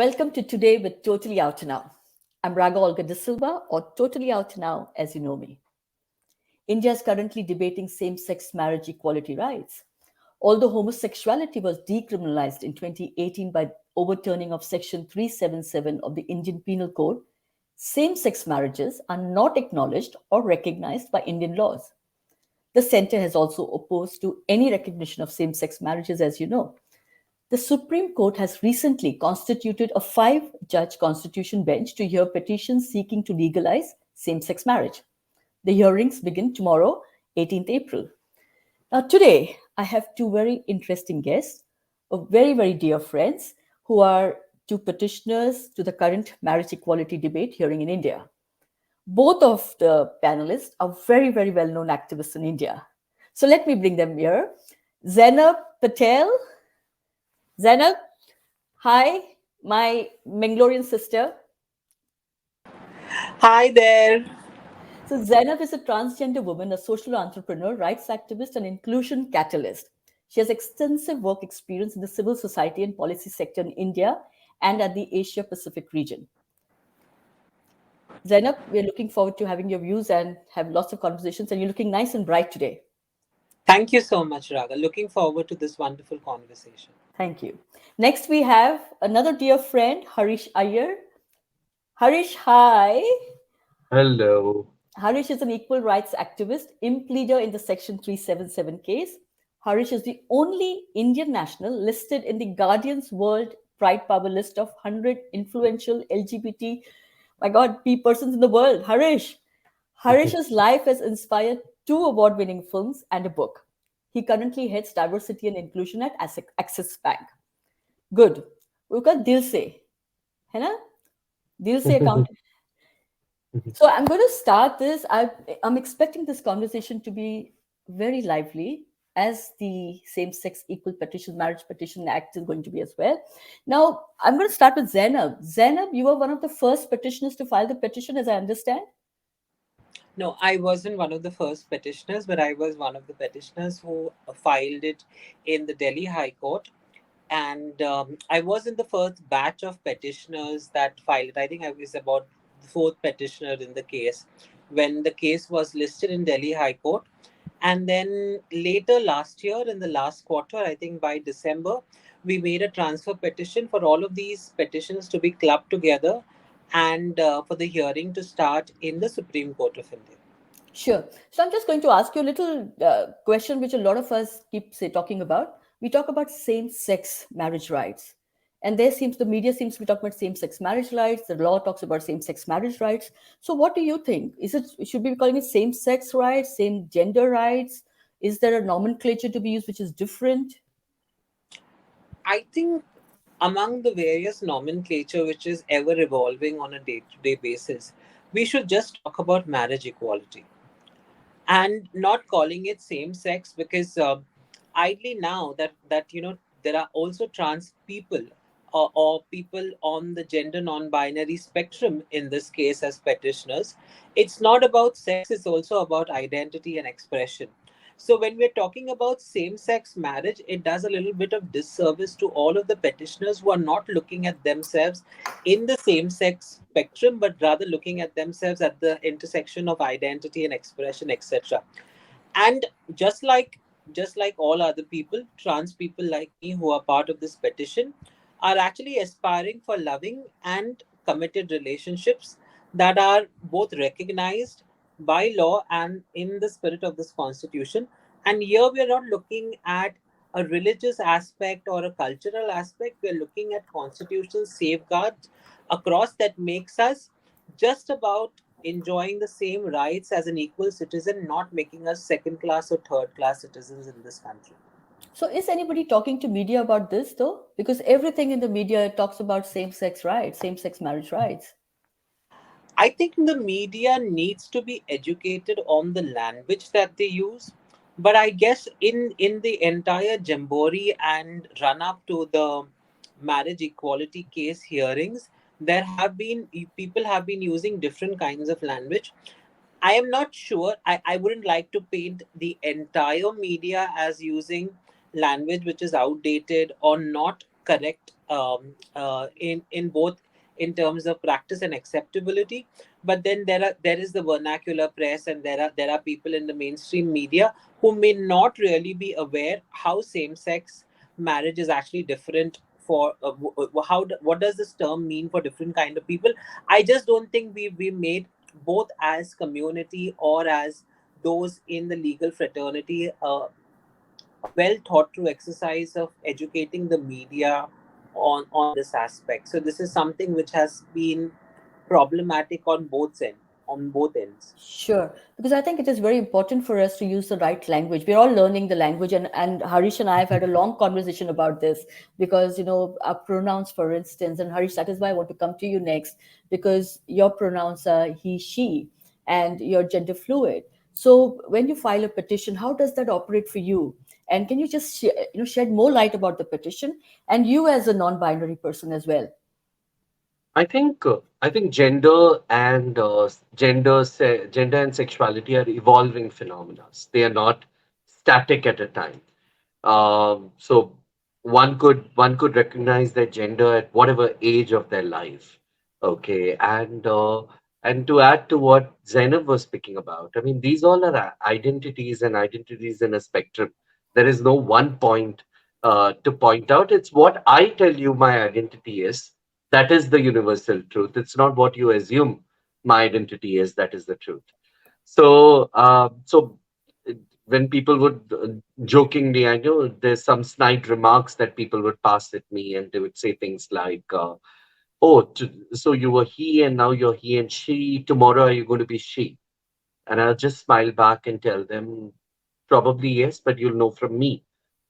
Welcome to Today with Totally Out Now. I'm Raga Olga De Silva, or Totally Out Now as you know me. India is currently debating same sex marriage equality rights. Although homosexuality was decriminalised in 2018 by overturning of Section 377 of the Indian Penal Code, same sex marriages are not acknowledged or recognised by Indian laws. The centre has also opposed to any recognition of same sex marriages, as you know. The Supreme Court has recently constituted a 5-judge constitution bench to hear petitions seeking to legalise same sex marriage. The hearings begin tomorrow, 18th April. Now, today, I have two very interesting guests, very, very dear friends, who are two petitioners to the current marriage equality debate hearing in India. Both of the panelists are very, very well known activists in India. So let me bring them here. Zainab Patel. Zainab, hi, my Mangalorean sister. Hi there. So Zainab is a transgender woman, a social entrepreneur, rights activist, and inclusion catalyst. She has extensive work experience in the civil society and policy sector in India and at the Asia Pacific region. Zainab, we're looking forward to having your views and have lots of conversations, and you're looking nice and bright today. Thank you so much, Raga. Looking forward to this wonderful conversation. Thank you. Next, we have another dear friend, Harish Iyer. Harish, hi. Hello. Harish is an equal rights activist, Impleader in the Section 377 case. Harish is the only Indian national listed in the Guardian's World Pride Power list of 100 influential LGBT, my God, persons in the world. Harish's life has inspired 2 award-winning films and a book. He currently heads diversity and inclusion at Axis Bank. Good. We've got Dil Se. है ना? Dil Se account. So I'm going to start this. I'm expecting this conversation to be very lively, as the Same-Sex Equal Petition, Marriage Petition Act is going to be as well. Now, I'm going to start with Zainab. Zainab, you were one of the first petitioners to file the petition, as I understand. No, I wasn't one of the first petitioners, but I was one of the petitioners who filed it in the Delhi High Court. And I was in the first batch of petitioners that filed it. I think I was about the 4th petitioner in the case when the case was listed in Delhi High Court. And then later last year, in the last quarter, I think by December, we made a transfer petition for all of these petitions to be clubbed together and for the hearing to start in the Supreme Court of India. Sure. So I'm just going to ask you a little question which a lot of us keep talking about. We talk about same-sex marriage rights. And the media seems to be talking about same-sex marriage rights. The law talks about same-sex marriage rights. So what do you think? Should we be calling it same-sex rights, same gender rights? Is there a nomenclature to be used which is different? I think among the various nomenclature which is ever evolving on a day-to-day basis, we should just talk about marriage equality and not calling it same sex, because idly now that there are also trans people or people on the gender non-binary spectrum in this case as petitioners. It's not about sex, it's also about identity and expression. So when we're talking about same-sex marriage, it does a little bit of disservice to all of the petitioners who are not looking at themselves in the same-sex spectrum, but rather looking at themselves at the intersection of identity and expression, etc. And just like all other people, trans people like me who are part of this petition are actually aspiring for loving and committed relationships that are both recognized by law and in the spirit of this constitution. And here we are not looking at a religious aspect or a cultural aspect. We are looking at constitutional safeguards across that makes us just about enjoying the same rights as an equal citizen, not making us second class or third class citizens in this country. So is anybody talking to media about this though? Because everything in the media talks about same-sex rights, same-sex marriage rights. I think the media needs to be educated on the language that they use. But I guess in the entire jamboree and run up to the marriage equality case hearings, there have been people have been using different kinds of language. I am not sure. I wouldn't like to paint the entire media as using language which is outdated or not correct in both in terms of practice and acceptability. But then there is the vernacular press, and there are people in the mainstream media who may not really be aware how same sex marriage is actually different for what does this term mean for different kind of people. I just don't think we made, both as community or as those in the legal fraternity, a well thought through exercise of educating the media on this aspect. So this is something which has been problematic on both ends. Sure, because I think it is very important for us to use the right language. We're all learning the language, and Harish and I have had a long conversation about this because, our pronouns, for instance, and Harish, that is why I want to come to you next, because your pronouns are he, she, and you're gender fluid. So when you file a petition, how does that operate for you? And can you just shed more light about the petition and you as a non-binary person as well? I think gender and sexuality are evolving phenomena. They are not static at a time. So one could recognize their gender at whatever age of their life. Okay, and to add to what Zainab was speaking about, I mean these all are identities and identities in a spectrum. There is no one point to point out. It's what I tell you my identity is. That is the universal truth. It's not what you assume my identity is. That is the truth. So when people would jokingly, I know there's some snide remarks that people would pass at me, and they would say things like, "Oh, so you were he, and now you're he and she. Tomorrow, are you going to be she?" And I'll just smile back and tell them, "Probably yes, but you'll know from me.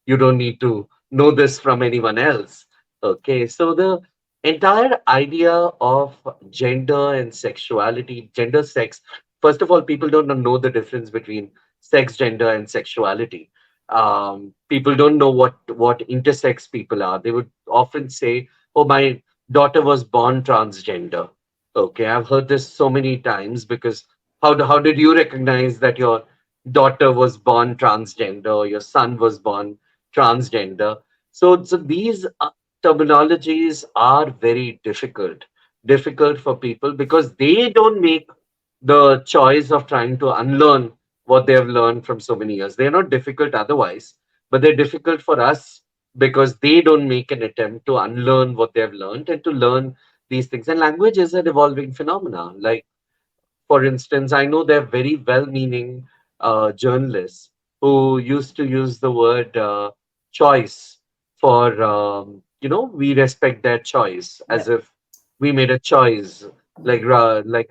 You don't need to know this from anyone else." Okay, so the entire idea of gender and sexuality, gender, sex, first of all, people don't know the difference between sex, gender, and sexuality. People don't know what intersex people are. They would often say, "Oh, my daughter was born transgender." Okay, I've heard this so many times because how did you recognize that your daughter was born transgender or your son was born transgender? So these terminologies are very difficult for people because they don't make the choice of trying to unlearn what they have learned from so many years. They're not difficult otherwise, but they're difficult for us because they don't make an attempt to unlearn what they have learned and to learn these things. And language is an evolving phenomenon. Like, for instance, I know they're very well-meaning journalists who used to use the word choice for, we respect their choice Yeah. as if we made a choice. Like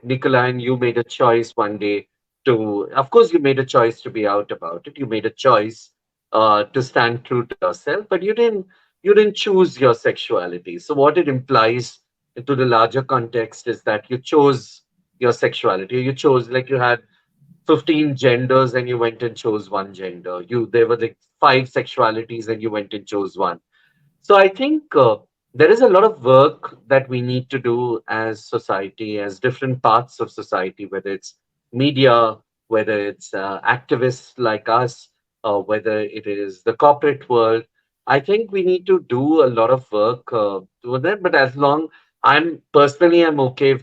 Nicola and you made a choice one day of course, you made a choice to be out about it. You made a choice to stand true to yourself, but you didn't choose your sexuality. So what it implies to the larger context is that you chose your sexuality. You chose, like, you had 15 genders and you went and chose one gender. There were like five sexualities and you went and chose one. So I think there is a lot of work that we need to do as society, as different parts of society, whether it's media, whether it's activists like us, or whether it is the corporate world. I think we need to do a lot of work to that. But I'm okay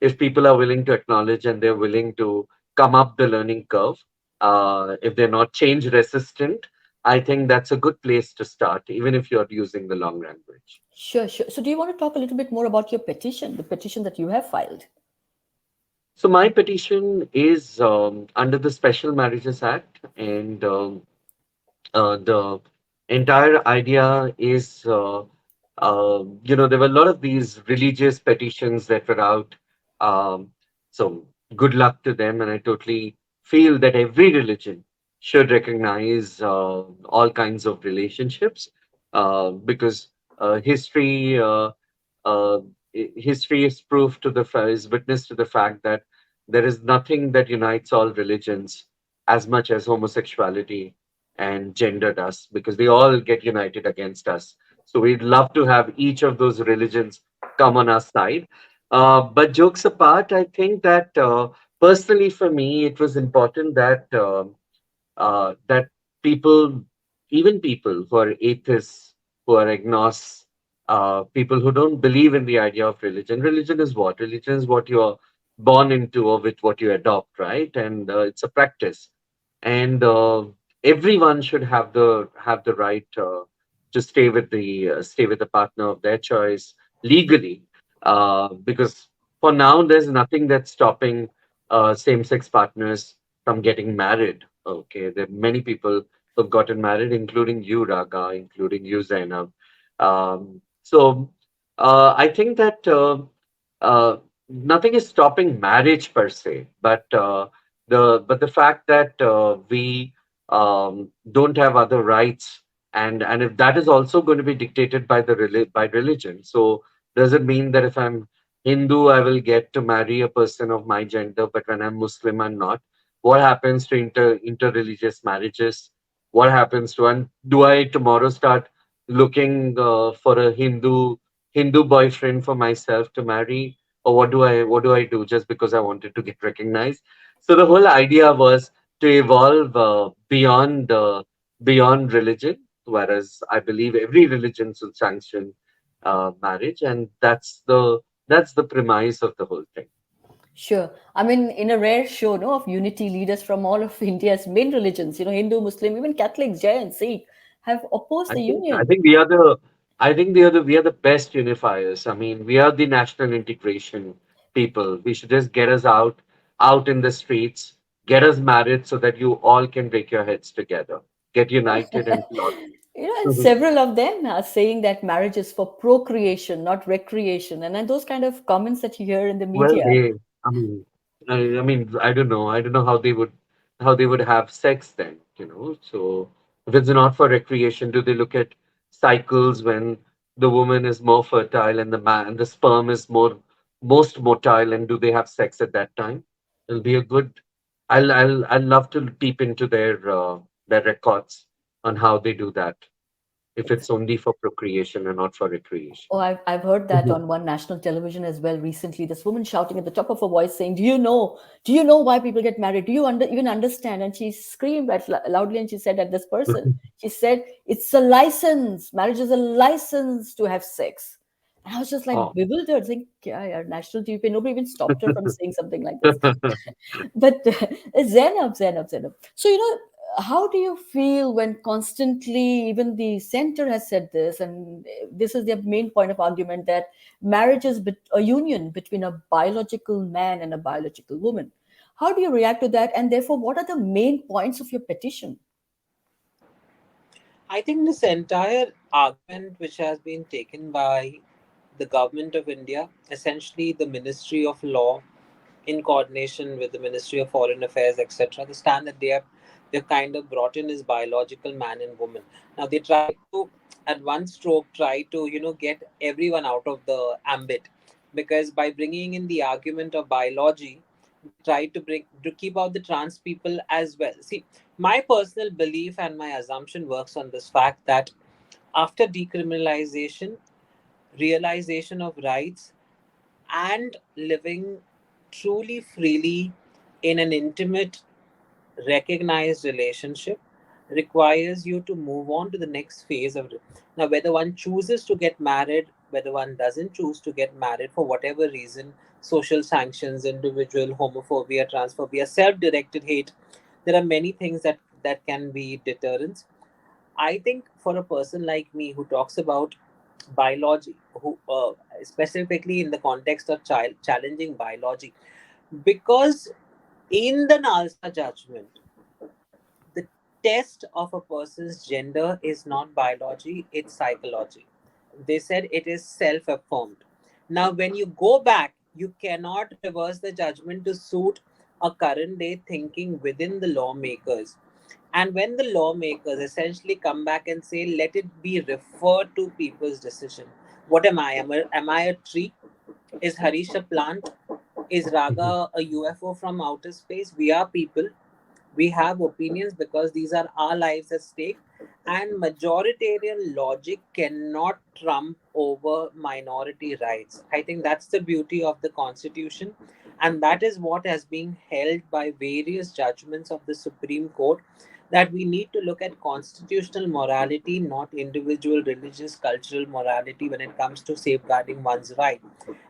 if people are willing to acknowledge and they're willing to come up the learning curve. If they're not change resistant, I think that's a good place to start, even if you're using the long language. Sure, sure. So do you want to talk a little bit more about your petition, the petition that you have filed? So my petition is under the Special Marriages Act, and the entire idea is, there were a lot of these religious petitions that were out. Um, so good luck to them, and I totally feel that every religion should recognize all kinds of relationships because history. Uh, History is proof to is witness to the fact that there is nothing that unites all religions as much as homosexuality and gender does, because they all get united against us. So we'd love to have each of those religions come on our side. But jokes apart, I think that personally for me, it was important that people, even people who are atheists, who are agnostics, people who don't believe in the idea of religion. Religion is what? Religion is what you're born into or with what you adopt, right? And it's a practice, and everyone should have the right to stay with the partner of their choice legally, because for now there's nothing that's stopping same-sex partners from getting married. Okay, there are many people who've gotten married, including you, Raga, including you, Zainab. So I think that uh, nothing is stopping marriage per se, but the fact that we don't have other rights, and if that is also going to be dictated by by religion, so does it mean that if I'm Hindu, I will get to marry a person of my gender, but when I'm Muslim, I'm not? What happens to interreligious marriages? What happens to, and do I tomorrow start looking for a Hindu boyfriend for myself to marry, or what do I do just because I wanted to get recognized? So the whole idea was to evolve beyond religion, whereas I believe every religion should sanction marriage, and that's the premise of the whole thing. Sure. I mean, in a rare show, no, of unity, leaders from all of India's main religions, Hindu, Muslim, even Catholics, Jain, Sikh, have opposed I the think I union. think we are the best unifiers. I mean, we are the national integration people. We should just get us out in the streets, get us married so that you all can break your heads together, get united and plot. And several of them are saying that marriage is for procreation, not recreation. And then those kind of comments that you hear in the Well, media. I mean, I don't know. I don't know how they would have sex then, So if it's not for recreation, do they look at cycles when the woman is more fertile and the sperm is most motile, and do they have sex at that time? It'll be a good. I'll love to peep into their records on how they do that. If it's only for procreation and not for recreation. Oh, I've heard that on one national television as well recently. This woman shouting at the top of her voice saying, Do you know why people get married? Do you even understand?" And she screamed loudly and she said at this person, she said, "It's a license. Marriage is a license to have sex." And I was just like Oh. bewildered, saying, "Yeah, yeah, national TV." Nobody even stopped her from saying something like this. But Zainab. So, how do you feel when constantly, even the center has said this, and this is their main point of argument, that marriage is a union between a biological man and a biological woman? How do you react to that? And therefore, what are the main points of your petition? I think this entire argument, which has been taken by the government of India, essentially the Ministry of Law, in coordination with the Ministry of Foreign Affairs, etc., the stand that they've kind of brought in is biological man and woman. Now they try to, at one stroke, try to get everyone out of the ambit, because by bringing in the argument of biology, they try to keep out the trans people as well. See, my personal belief and my assumption works on this fact that after decriminalization, realization of rights, and living truly freely in an intimate, recognized relationship requires you to move on to the next phase of it. Now, whether one chooses to get married, whether one doesn't choose to get married for whatever reason, social sanctions, individual homophobia, transphobia, self-directed hate, there are many things that can be deterrents. I think for a person like me who talks about biology, who specifically in the context of child challenging biology, because in the Nalsa judgment, the test of a person's gender is not biology, it's psychology. They said it is self affirmed. Now, when you go back, you cannot reverse the judgment to suit a current day thinking within the lawmakers. And when the lawmakers essentially come back and say, let it be referred to people's decision. What am I? Am I a tree? Is Harish a plant? Is Raga a UFO from outer space? We are people. We have opinions because these are our lives at stake. And majoritarian logic cannot trump over minority rights. I think that's the beauty of the Constitution. And that is what has been held by various judgments of the Supreme Court. that we need to look at constitutional morality, not individual religious, cultural morality when it comes to safeguarding one's right.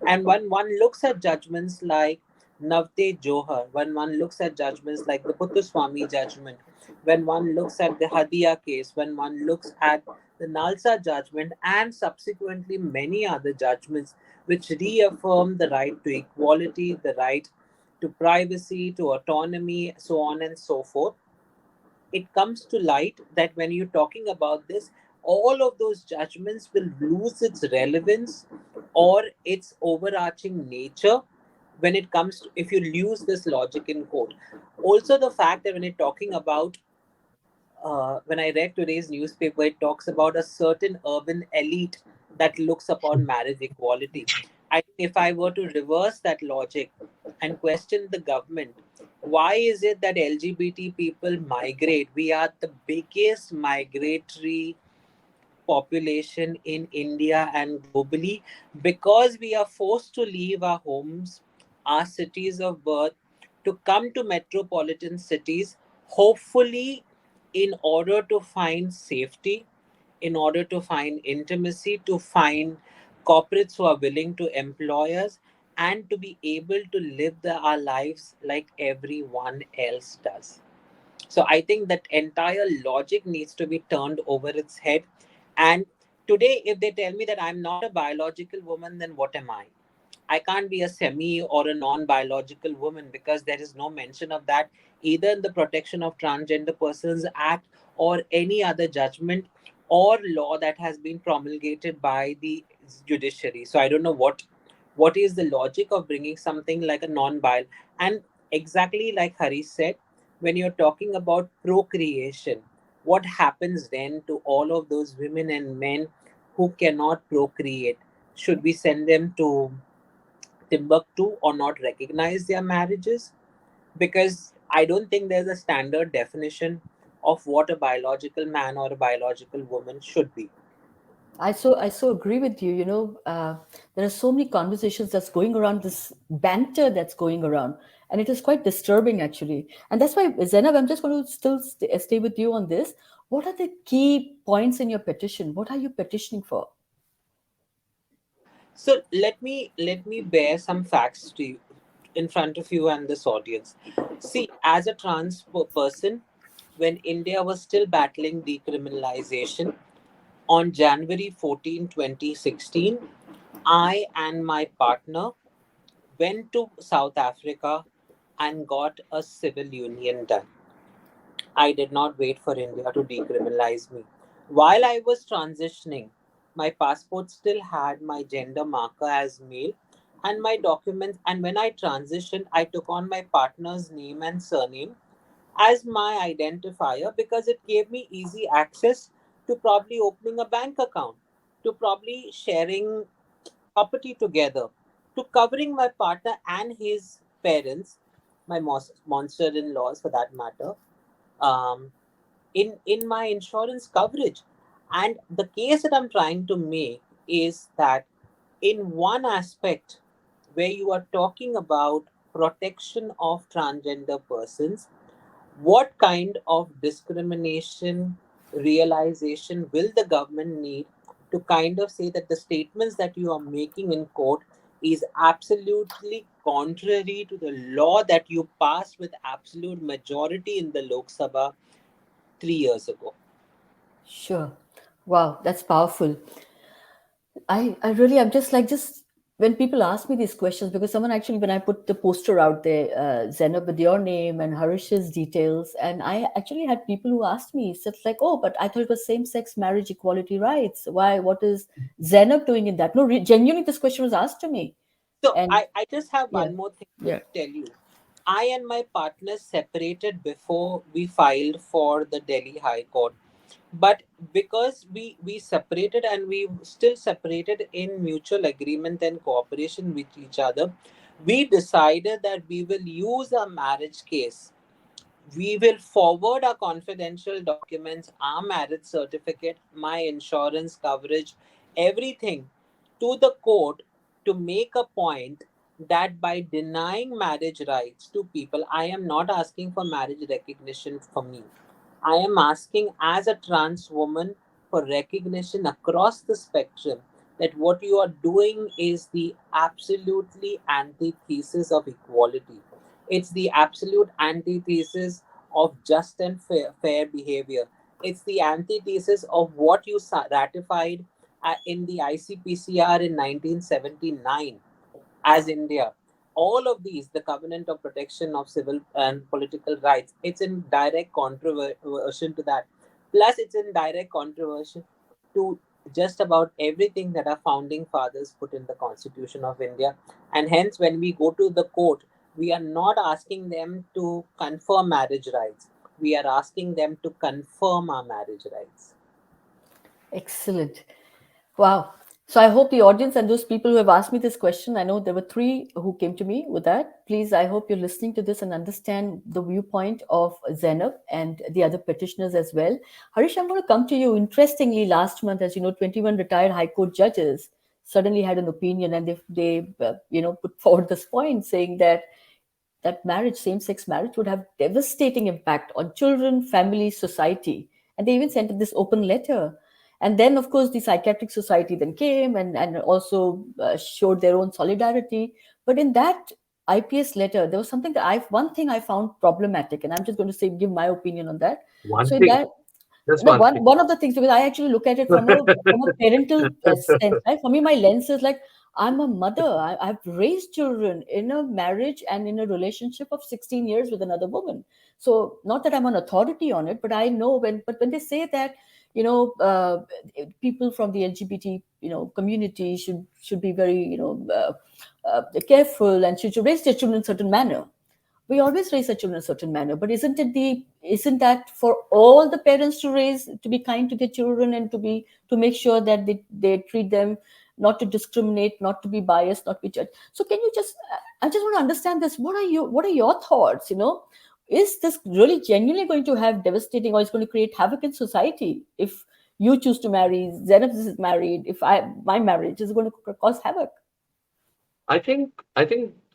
And when one looks at judgments like Navte Johar, when one looks at judgments like the Puttaswamy judgment, when one looks at the Hadia case, when one looks at the Nalsa judgment, and subsequently many other judgments which reaffirm the right to equality, the right to privacy, to autonomy, so on and so forth, it comes to light that when you're talking about this, all of those judgments will lose its relevance or its overarching nature when it comes to if you lose this logic in court. Also, the fact that when you're talking about when I read today's newspaper, it talks about a certain urban elite that looks upon marriage equality. I think if I were to reverse that logic and question the government, why is it that LGBT people migrate? We are the biggest migratory population in India and globally because we are forced to leave our homes, our cities of birth, to come to metropolitan cities, hopefully, in order to find safety, in order to find intimacy, to find corporates who are willing to employ us, and to be able to live our lives like everyone else does. So I think that entire logic needs to be turned over its head. And today, if they tell me that I'm not a biological woman, then what am I? I can't be a semi or a non biological woman because there is no mention of that either in the Protection of Transgender Persons Act or any other judgment or law that has been promulgated by the judiciary. So I don't know what is the logic of bringing something like a non-bio. And exactly like Hari said, when you're talking about procreation, what happens then to all of those women and men who cannot procreate? Should we send them to Timbuktu or not recognize their marriages? Because I don't think there's a standard definition of what a biological man or a biological woman should be. I so agree with you. There are so many conversations that's going around, this banter that's going around, and it is quite disturbing actually. And that's why, Zainab, I'm just going to still stay with you on this. What are the key points in your petition? What are you petitioning for? So let me bear some facts to you in front of you and this audience. See, as a trans person, when India was still battling decriminalization, on January 14, 2016, I and my partner went to South Africa and got a civil union done. I did not wait for India to decriminalize me. While I was transitioning, my passport still had my gender marker as male and my documents. And when I transitioned, I took on my partner's name and surname as my identifier because it gave me easy access to probably opening a bank account, to probably sharing property together, to covering my partner and his parents, my monster in laws for that matter, um, in my insurance coverage. And the case that I'm trying to make is that in one aspect where you are talking about protection of transgender persons, what kind of discrimination realization will the government need to kind of say that the statements that you are making in court is absolutely contrary to the law that you passed with absolute majority in the Lok Sabha 3 years ago? Sure. Wow, that's powerful. I really, I'm just when people ask me these questions, because someone actually, when I put the poster out there, Zainab with your name and Harish's details, and I actually had people who asked me, so it's like, oh, but I thought it was same sex marriage equality rights. Why? What is Zainab doing in that? No, genuinely, this question was asked to me. So And I just have yeah, one more thing to yeah. tell you. I and my partner separated before we filed for the Delhi High Court. But because we separated and we still separated in mutual agreement and cooperation with each other, we decided that we will use a marriage case. We will forward our confidential documents, our marriage certificate, my insurance coverage, everything to the court to make a point that by denying marriage rights to people, I am not asking for marriage recognition for me. I am asking as a trans woman for recognition across the spectrum that what you are doing is the absolutely antithesis of equality. It's the absolute antithesis of just and fair behavior. It's the antithesis of what you ratified in the ICPCR in 1979 as India. All of these, the Covenant of Protection of Civil and Political Rights, it's in direct controversy to that. Plus, it's in direct controversy to just about everything that our founding fathers put in the Constitution of India. And hence, when we go to the court, we are not asking them to confirm marriage rights. We are asking them to confirm our marriage rights. Excellent. Wow. So I hope the audience and those people who have asked me this question, I know there were three who came to me with that. Please, I hope you're listening to this and understand the viewpoint of Zainab and the other petitioners as well. Harish, I'm going to come to you. Interestingly, last month, as you know, 21 retired High Court judges suddenly had an opinion, and they put forward this point saying that marriage, same-sex marriage, would have devastating impact on children, family, society. And they even sent this open letter. And then, of course, the Psychiatric Society then came and also showed their own solidarity. But in that IPS letter, there was something that one thing I found problematic, and I'm just going to say, give my opinion on that. One So in thing, that, just no, one one thing. one of the things, because I actually look at it from a parental sense, right? For me, my lens is like I'm a mother. I've raised children in a marriage and in a relationship of 16 years with another woman. So not that I'm an authority on it, but I know when they say that people from the LGBT community should be very careful and should raise their children in a certain manner. We always raise our children in a certain manner, but isn't that for all the parents to be kind to their children and to make sure that they treat them, not to discriminate, not to be biased, not to be judged? So can you just I just want to understand this. What are your thoughts? Is this really genuinely going to have devastating, or is going to create havoc in society if you choose to marry, Zainab is married, if my marriage is going to cause havoc? I think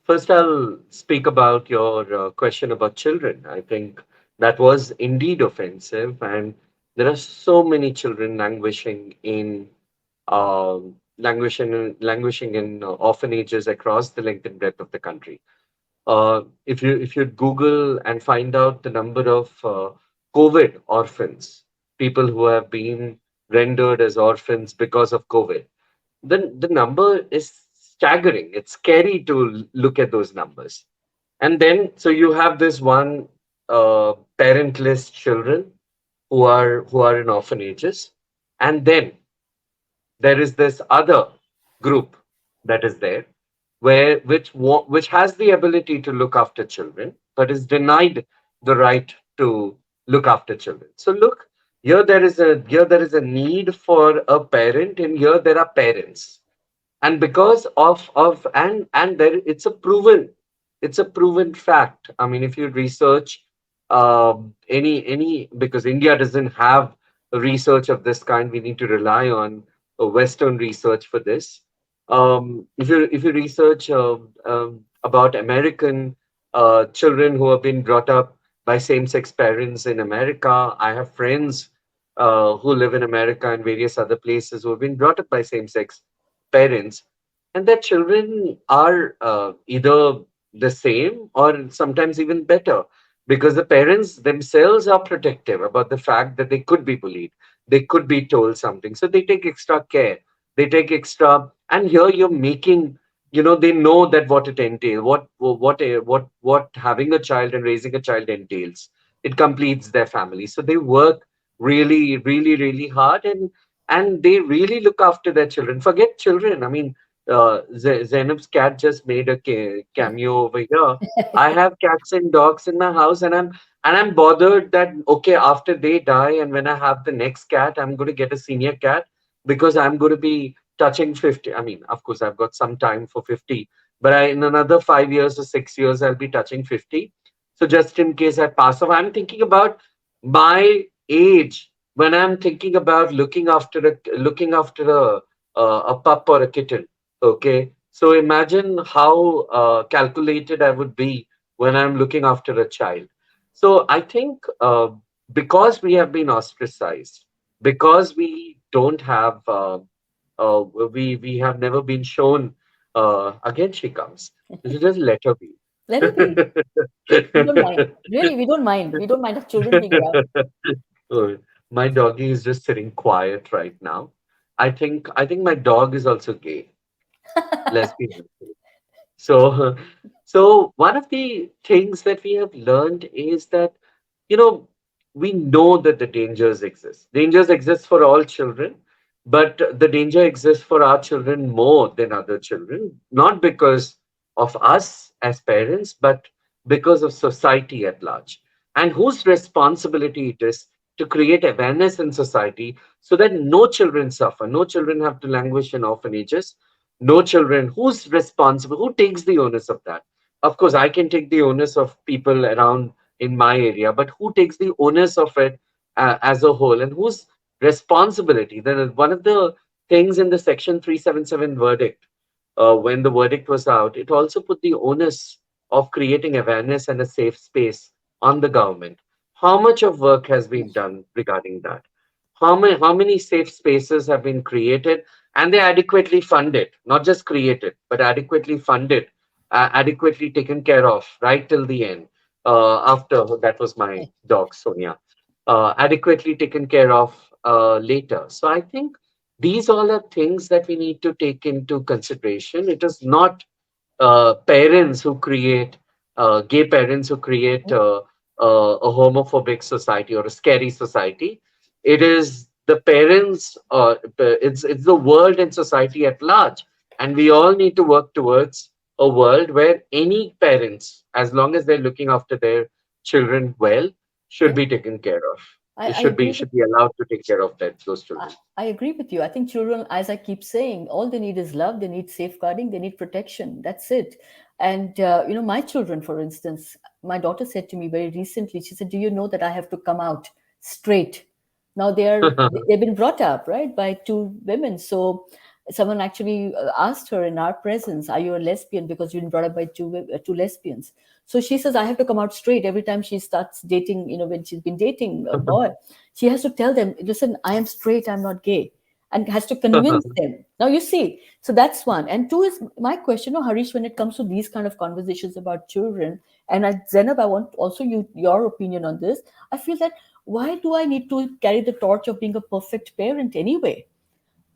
first I'll speak about your question about children. I think that was indeed offensive, and there are so many children languishing in orphanages across the length and breadth of the country. If you Google and find out the number of COVID orphans, people who have been rendered as orphans because of COVID, then the number is staggering. It's scary to look at those numbers. And then, so you have this one parentless children who are in orphanages, and then there is this other group that is there which has the ability to look after children but is denied the right to look after children. So look, here there is a need for a parent, and here there are parents. And because of and there it's a proven fact. I mean, if you research any, because India doesn't have research of this kind, we need to rely on Western research for this. If you research about American children who have been brought up by same-sex parents in America, I have friends who live in America and various other places who have been brought up by same-sex parents, and their children are either the same or sometimes even better, because the parents themselves are protective about the fact that they could be bullied, they could be told something, so they take extra care, they take extra. And here you're making, they know that what it entails, what having a child and raising a child entails. It completes their family, so they work really, really, really hard, and they really look after their children. Forget children. I mean, Zainab's cat just made a cameo over here. I have cats and dogs in my house, and I'm bothered that, okay, after they die and when I have the next cat, I'm going to get a senior cat because I'm going to be touching 50. I mean, of course, I've got some time for 50, but in another 5 years or 6 years, I'll be touching 50. So just in case I pass off, I'm thinking about my age when I'm thinking about looking after a pup or a kitten. Okay, so imagine how calculated I would be when I'm looking after a child. So I think because we have been ostracized, because we don't have, we have never been shown. Again, she comes. Just let her be. Let it be. We don't mind. Really, we don't mind. We don't mind the children being around. Oh, my doggy is just sitting quiet right now. I think my dog is also gay, lesbian. So, so one of the things that we have learned is that, you know, we know that the dangers exist. Dangers exist for all children, but the danger exists for our children more than other children, not because of us as parents, but because of society at large. And whose responsibility it is to create awareness in society so that no children suffer, no children have to languish in orphanages, no children. Who's responsible? Who takes the onus of that? Of course, I can take the onus of people around in my area, but who takes the onus of it as a whole, and whose responsibility? Then one of the things in the Section 377 verdict, when the verdict was out, it also put the onus of creating awareness and a safe space on the government. How much of work has been done regarding that? How many safe spaces have been created, and they adequately funded, not just created, but adequately funded, adequately taken care of right till the end. After that was my dog Sonia, adequately taken care of later. So I think these all are things that we need to take into consideration. It is not parents who create gay parents who create a homophobic society or a scary society. It is the parents, it's the world and society at large, and we all need to work towards a world where any parents, as long as they're looking after their children well, should Yeah, be taken care of. It I should be agree with should be allowed to take care of those I children. I agree with you. I think children, as I keep saying, all they need is love. They need safeguarding. They need protection. That's it. And my children, for instance, my daughter said to me very recently. She said, "Do you know that I have to come out straight?" Now they've been brought up right by two women. So someone actually asked her in our presence, "Are you a lesbian?" Because you've been brought up by two lesbians. So she says, "I have to come out straight every time she starts dating. When she's been dating a boy." She has to tell them, listen, I am straight, I'm not gay, and has to convince them. Now, you see, so that's one. And two is my question, Harish, when it comes to these kind of conversations about children, and Zainab, I want also your opinion on this. I feel that why do I need to carry the torch of being a perfect parent anyway?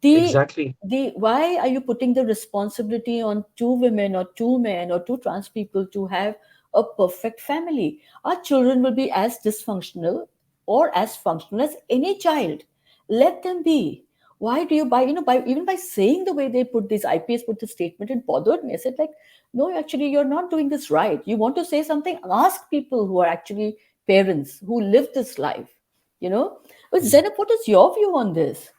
the Exactly. Why are you putting the responsibility on two women or two men or two trans people to have a perfect family? Our children will be as dysfunctional or as functional as any child. Let them be. Why do you by even by saying the way they put this IPS put the statement, it bothered me. I said, like, no, actually you're not doing this right. You want to say something, ask people who are actually parents who live this life, you know but Zenab, what is your view on this?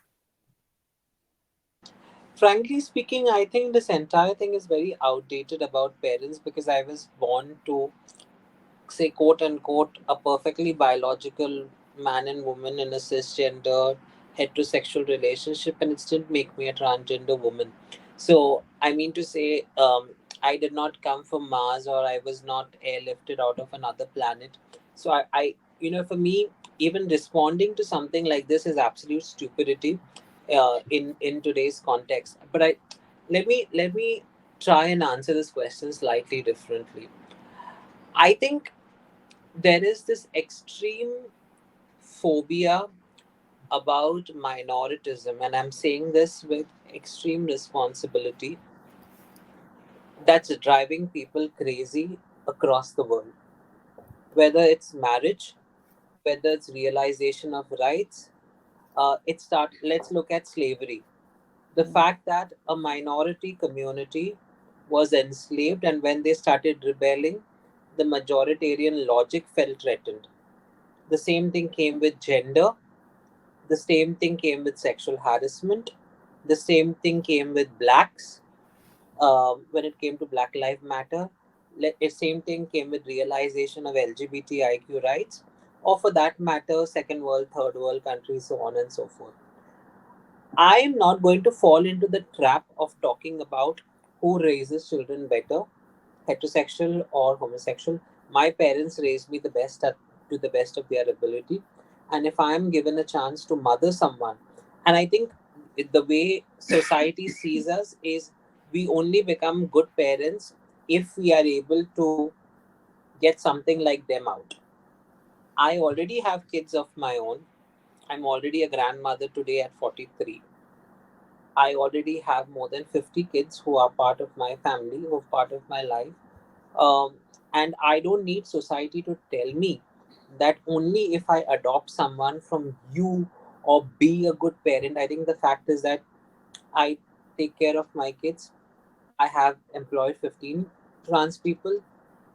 Frankly speaking, I think this entire thing is very outdated about parents because I was born to, say, quote unquote, a perfectly biological man and woman in a cisgender heterosexual relationship, and it didn't make me a transgender woman. So, I mean to say, I did not come from Mars, or I was not airlifted out of another planet. So, for me, even responding to something like this is absolute stupidity in today's context. But let me try and answer this question slightly differently. I think there is this extreme phobia about minoritism, and I'm saying this with extreme responsibility, that's driving people crazy across the world. Whether it's marriage, whether it's realization of rights, let's look at slavery. The fact that a minority community was enslaved, and when they started rebelling, the majoritarian logic felt threatened. The same thing came with gender. The same thing came with sexual harassment. The same thing came with blacks when it came to Black Lives Matter. The same thing came with realization of LGBTIQ rights, or for that matter, second world, third world countries, so on and so forth. I am not going to fall into the trap of talking about who raises children better, heterosexual or homosexual. My parents raised me to the best of their ability. And if I am given a chance to mother someone, and I think the way society sees us is we only become good parents if we are able to get something like them out. I already have kids of my own. I'm already a grandmother today at 43. I already have more than 50 kids who are part of my family, who are part of my life. Um, and I don't need society to tell me that only if I adopt someone from you or be a good parent. I think the fact is that I take care of my kids. I have employed 15 trans people.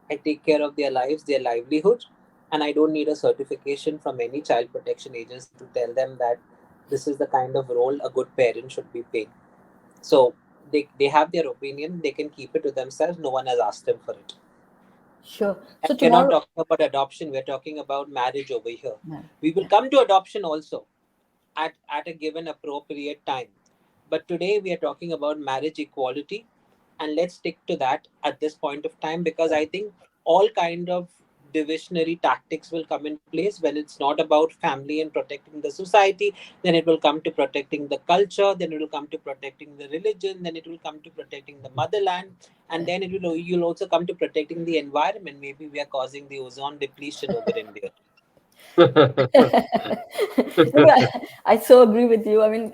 I take care of their lives, their livelihood, and I don't need a certification from any child protection agency to tell them that this is the kind of role a good parent should be playing. So they have their opinion, they can keep it to themselves. No one has asked them for it. Sure. And So we're not tomorrow, talking about adoption, we're talking about marriage over here. yeah, We will yeah. come to adoption also at a given appropriate time. But today we are talking about marriage equality, and let's stick to that at this point of time, because I think all kind of divisionary tactics will come into place when it's not about family and protecting the society. Then it will come to protecting the culture, then it will come to protecting the religion, then it will come to protecting the motherland, and then it will you'll also come to protecting the environment. Maybe we are causing the ozone depletion over India. No, but I so agree with you. I mean,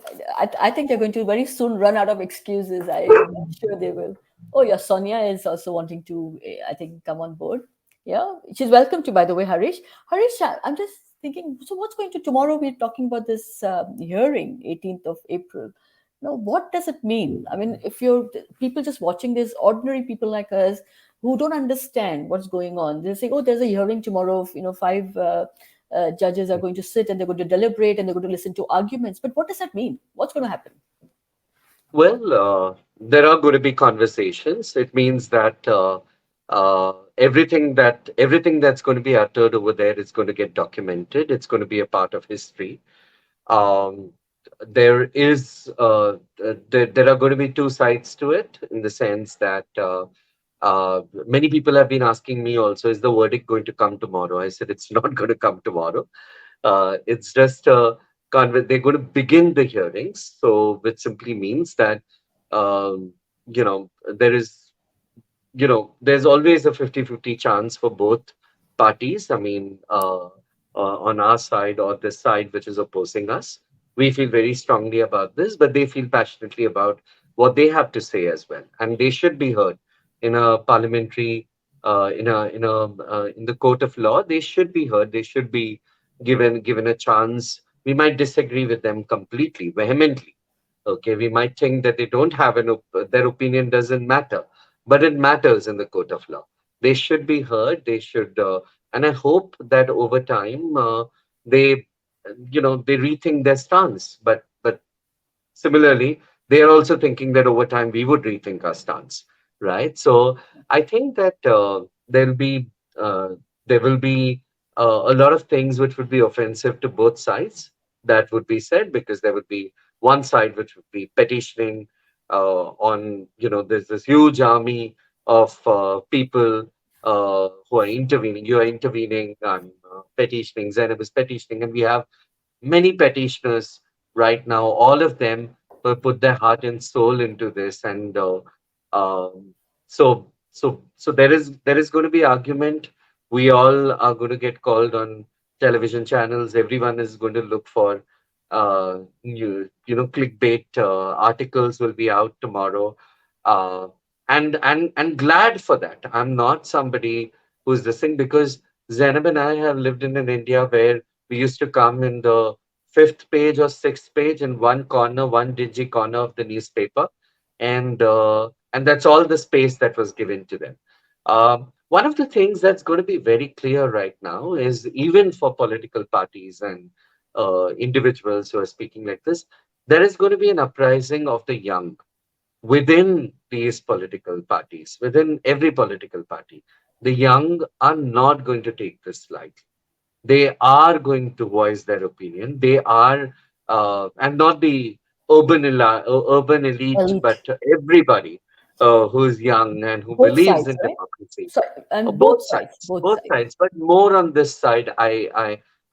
I think they're going to very soon run out of excuses. I'm sure they will. Oh, yeah, Sonia is also wanting to, I think, come on board. Yeah, she's welcome to, by the way, Harish. Harish, I'm just thinking, so what's going to tomorrow? We're talking about this hearing, 18th of April. Now, what does it mean? I mean, if you're people just watching this, ordinary people like us who don't understand what's going on, they say, oh, there's a hearing tomorrow of, five judges are going to sit and they're going to deliberate and they're going to listen to arguments. But what does that mean? What's going to happen? Well, there are going to be conversations. It means that everything that's going to be uttered over there is going to get documented. It's going to be a part of history. Um, there are going to be two sides to it, in the sense that many people have been asking me also, is the verdict going to come tomorrow? I said it's not going to come tomorrow. It's just they're going to begin the hearings, so which simply means that there is, there's always a 50-50 chance for both parties. I mean, on our side or this side which is opposing us, we feel very strongly about this, but they feel passionately about what they have to say as well, and they should be heard in a parliamentary, in the court of law. They should be heard. They should be given a chance. We might disagree with them completely, vehemently. Okay, we might think that they don't have their opinion doesn't matter, but it matters in the court of law. They should be heard. They should, and I hope that over time they, they rethink their stance. But similarly, they are also thinking that over time we would rethink our stance, right? So I think that uh, there will be a lot of things which would be offensive to both sides that would be said, because there would be one side which would be petitioning on, there's this huge army of people who are intervening. You are intervening and petitioning. Zainab is petitioning, and we have many petitioners right now. All of them put their heart and soul into this, and um, so there is going to be argument. We all are going to get called on television channels. Everyone is going to look for clickbait articles will be out tomorrow, uh, and glad for that. I'm not somebody who's this thing, because Zainab and I have lived in an India where we used to come in the fifth page or sixth page in one corner, one dingy corner of the newspaper, and that's all the space that was given to them. One of the things that's going to be very clear right now is, even for political parties and individuals who are speaking like this, there is going to be an uprising of the young within these political parties, within every political party. The young are not going to take this lightly. They are going to voice their opinion. They are, and not the urban elite, Elite. but everybody who's young and who Both believes sides, in right? democracy. So, and Both both sides, sides, both both sides. sides, but more on this side.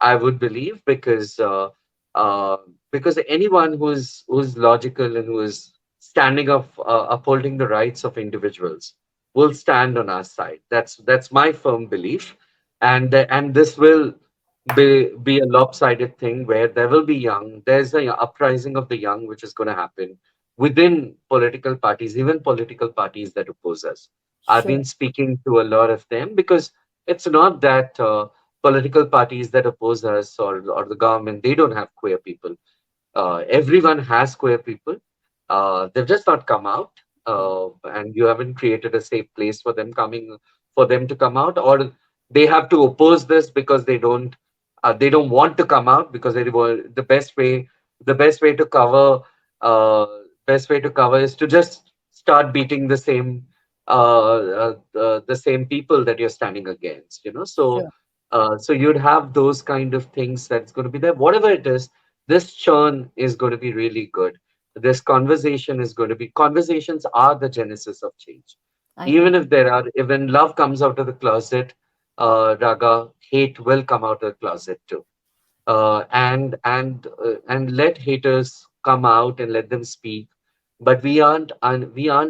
I would believe, uh, because anyone who's logical and who is standing up, upholding the rights of individuals, will stand on our side. That's my firm belief, and this will be a lopsided thing where there will be there's a uprising of the young which is going to happen within political parties, even political parties that oppose us. I've Sure. been speaking to a lot of them because it's not that political parties that oppose us or the government, they don't have queer people. Everyone has queer people. They've just not come out, and you haven't created a safe place for them to come out, or they have to oppose this because they don't want to come out because they were the uh, best way to cover is to just start beating the same people that you're standing against. Sure. So you'd have those kind of things that's going to be there. Whatever it is, this churn is going to be really good. This conversations are the genesis of change. I Even agree. if when love comes out of the closet, Raga, hate will come out of the closet too. And let haters come out and let them speak, but we aren't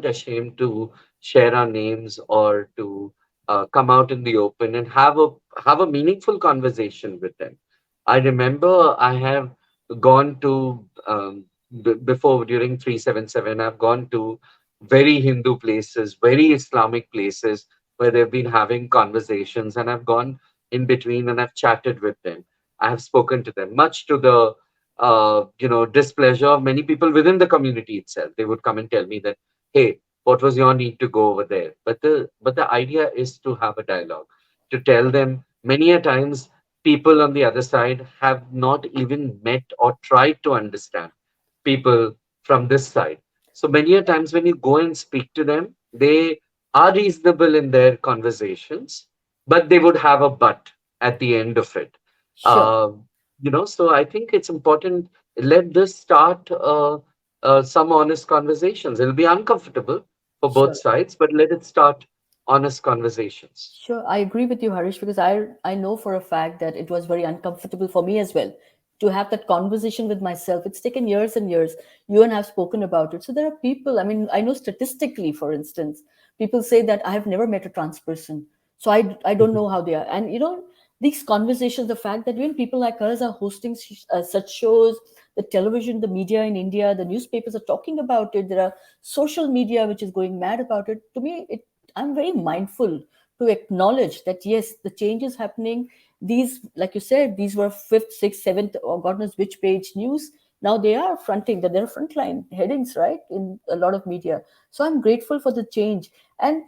ashamed to share our names or to come out in the open and have a meaningful conversation with them. I remember I have gone to before, during 377, I've gone to very Hindu places, very Islamic places where they've been having conversations, and I've gone in between and I've chatted with them. I have spoken to them, much to the displeasure of many people within the community itself. They would come and tell me that, hey, what was your need to go over there? But the idea is to have a dialogue, to tell them many a times people on the other side have not even met or tried to understand people from this side. So many a times when you go and speak to them, they are reasonable in their conversations, but they would have a but at the end of it. Sure. Uh, so I think it's important. Let this start some honest conversations. It'll be uncomfortable for both Sure. sides, but let it start honest conversations. Sure, I agree with you, Harish, because I know for a fact that it was very uncomfortable for me as well to have that conversation with myself. It's taken years and years. You and I have spoken about it. So there are people, I mean, I know statistically, for instance, people say that I have never met a trans person. So I don't know how they are. And, these conversations, the fact that even people like us are hosting such shows, the television, the media in India, the newspapers are talking about it. There are social media which is going mad about it. To me, I'm very mindful to acknowledge that yes, the change is happening. These, like you said, these were fifth, sixth, seventh, or God knows which page news. Now they are fronting that they're frontline headings, right, in a lot of media. So I'm grateful for the change. And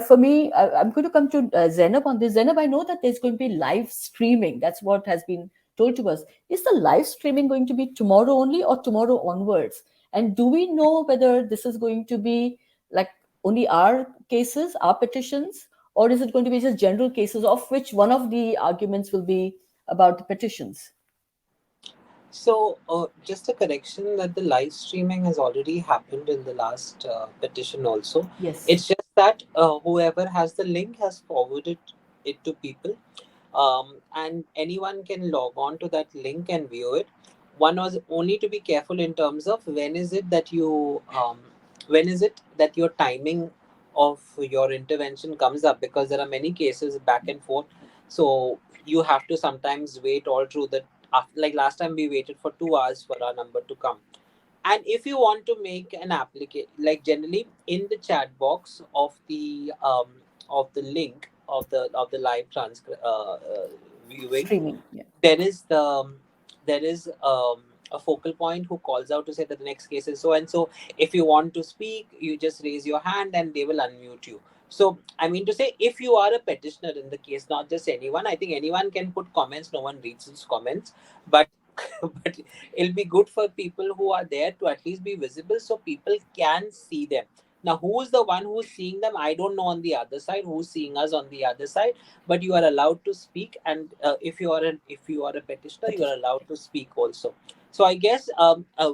for me, I'm going to come to Zainab on this. Zainab, I know that there's going to be live streaming. That's what has been told to us. Is the live streaming going to be tomorrow only or tomorrow onwards? And do we know whether this is going to be like only our cases, our petitions, or is it going to be just general cases, of which one of the arguments will be about the petitions? So, just a correction that the live streaming has already happened in the last petition also. Yes. It's just that whoever has the link has forwarded it to people, and anyone can log on to that link and view it. One was only to be careful in terms of when is it that your timing of your intervention comes up, because there are many cases back and forth. So you have to sometimes wait all through the like last time we waited for 2 hours for our number to come. And if you want to make an application, like generally in the chat box of the link of the live viewing, Streaming. Yeah. there is a focal point who calls out to say that the next case is so and so. If you want to speak, you just raise your hand and they will unmute you. So I mean to say, if you are a petitioner in the case, not just anyone, I think anyone can put comments, no one reads those comments, but but it'll be good for people who are there to at least be visible so people can see them. Now, who's the one who's seeing them? I don't know on the other side who's seeing us on the other side, but you are allowed to speak. And if you are a petitioner, you are Petition. allowed to speak also. So I guess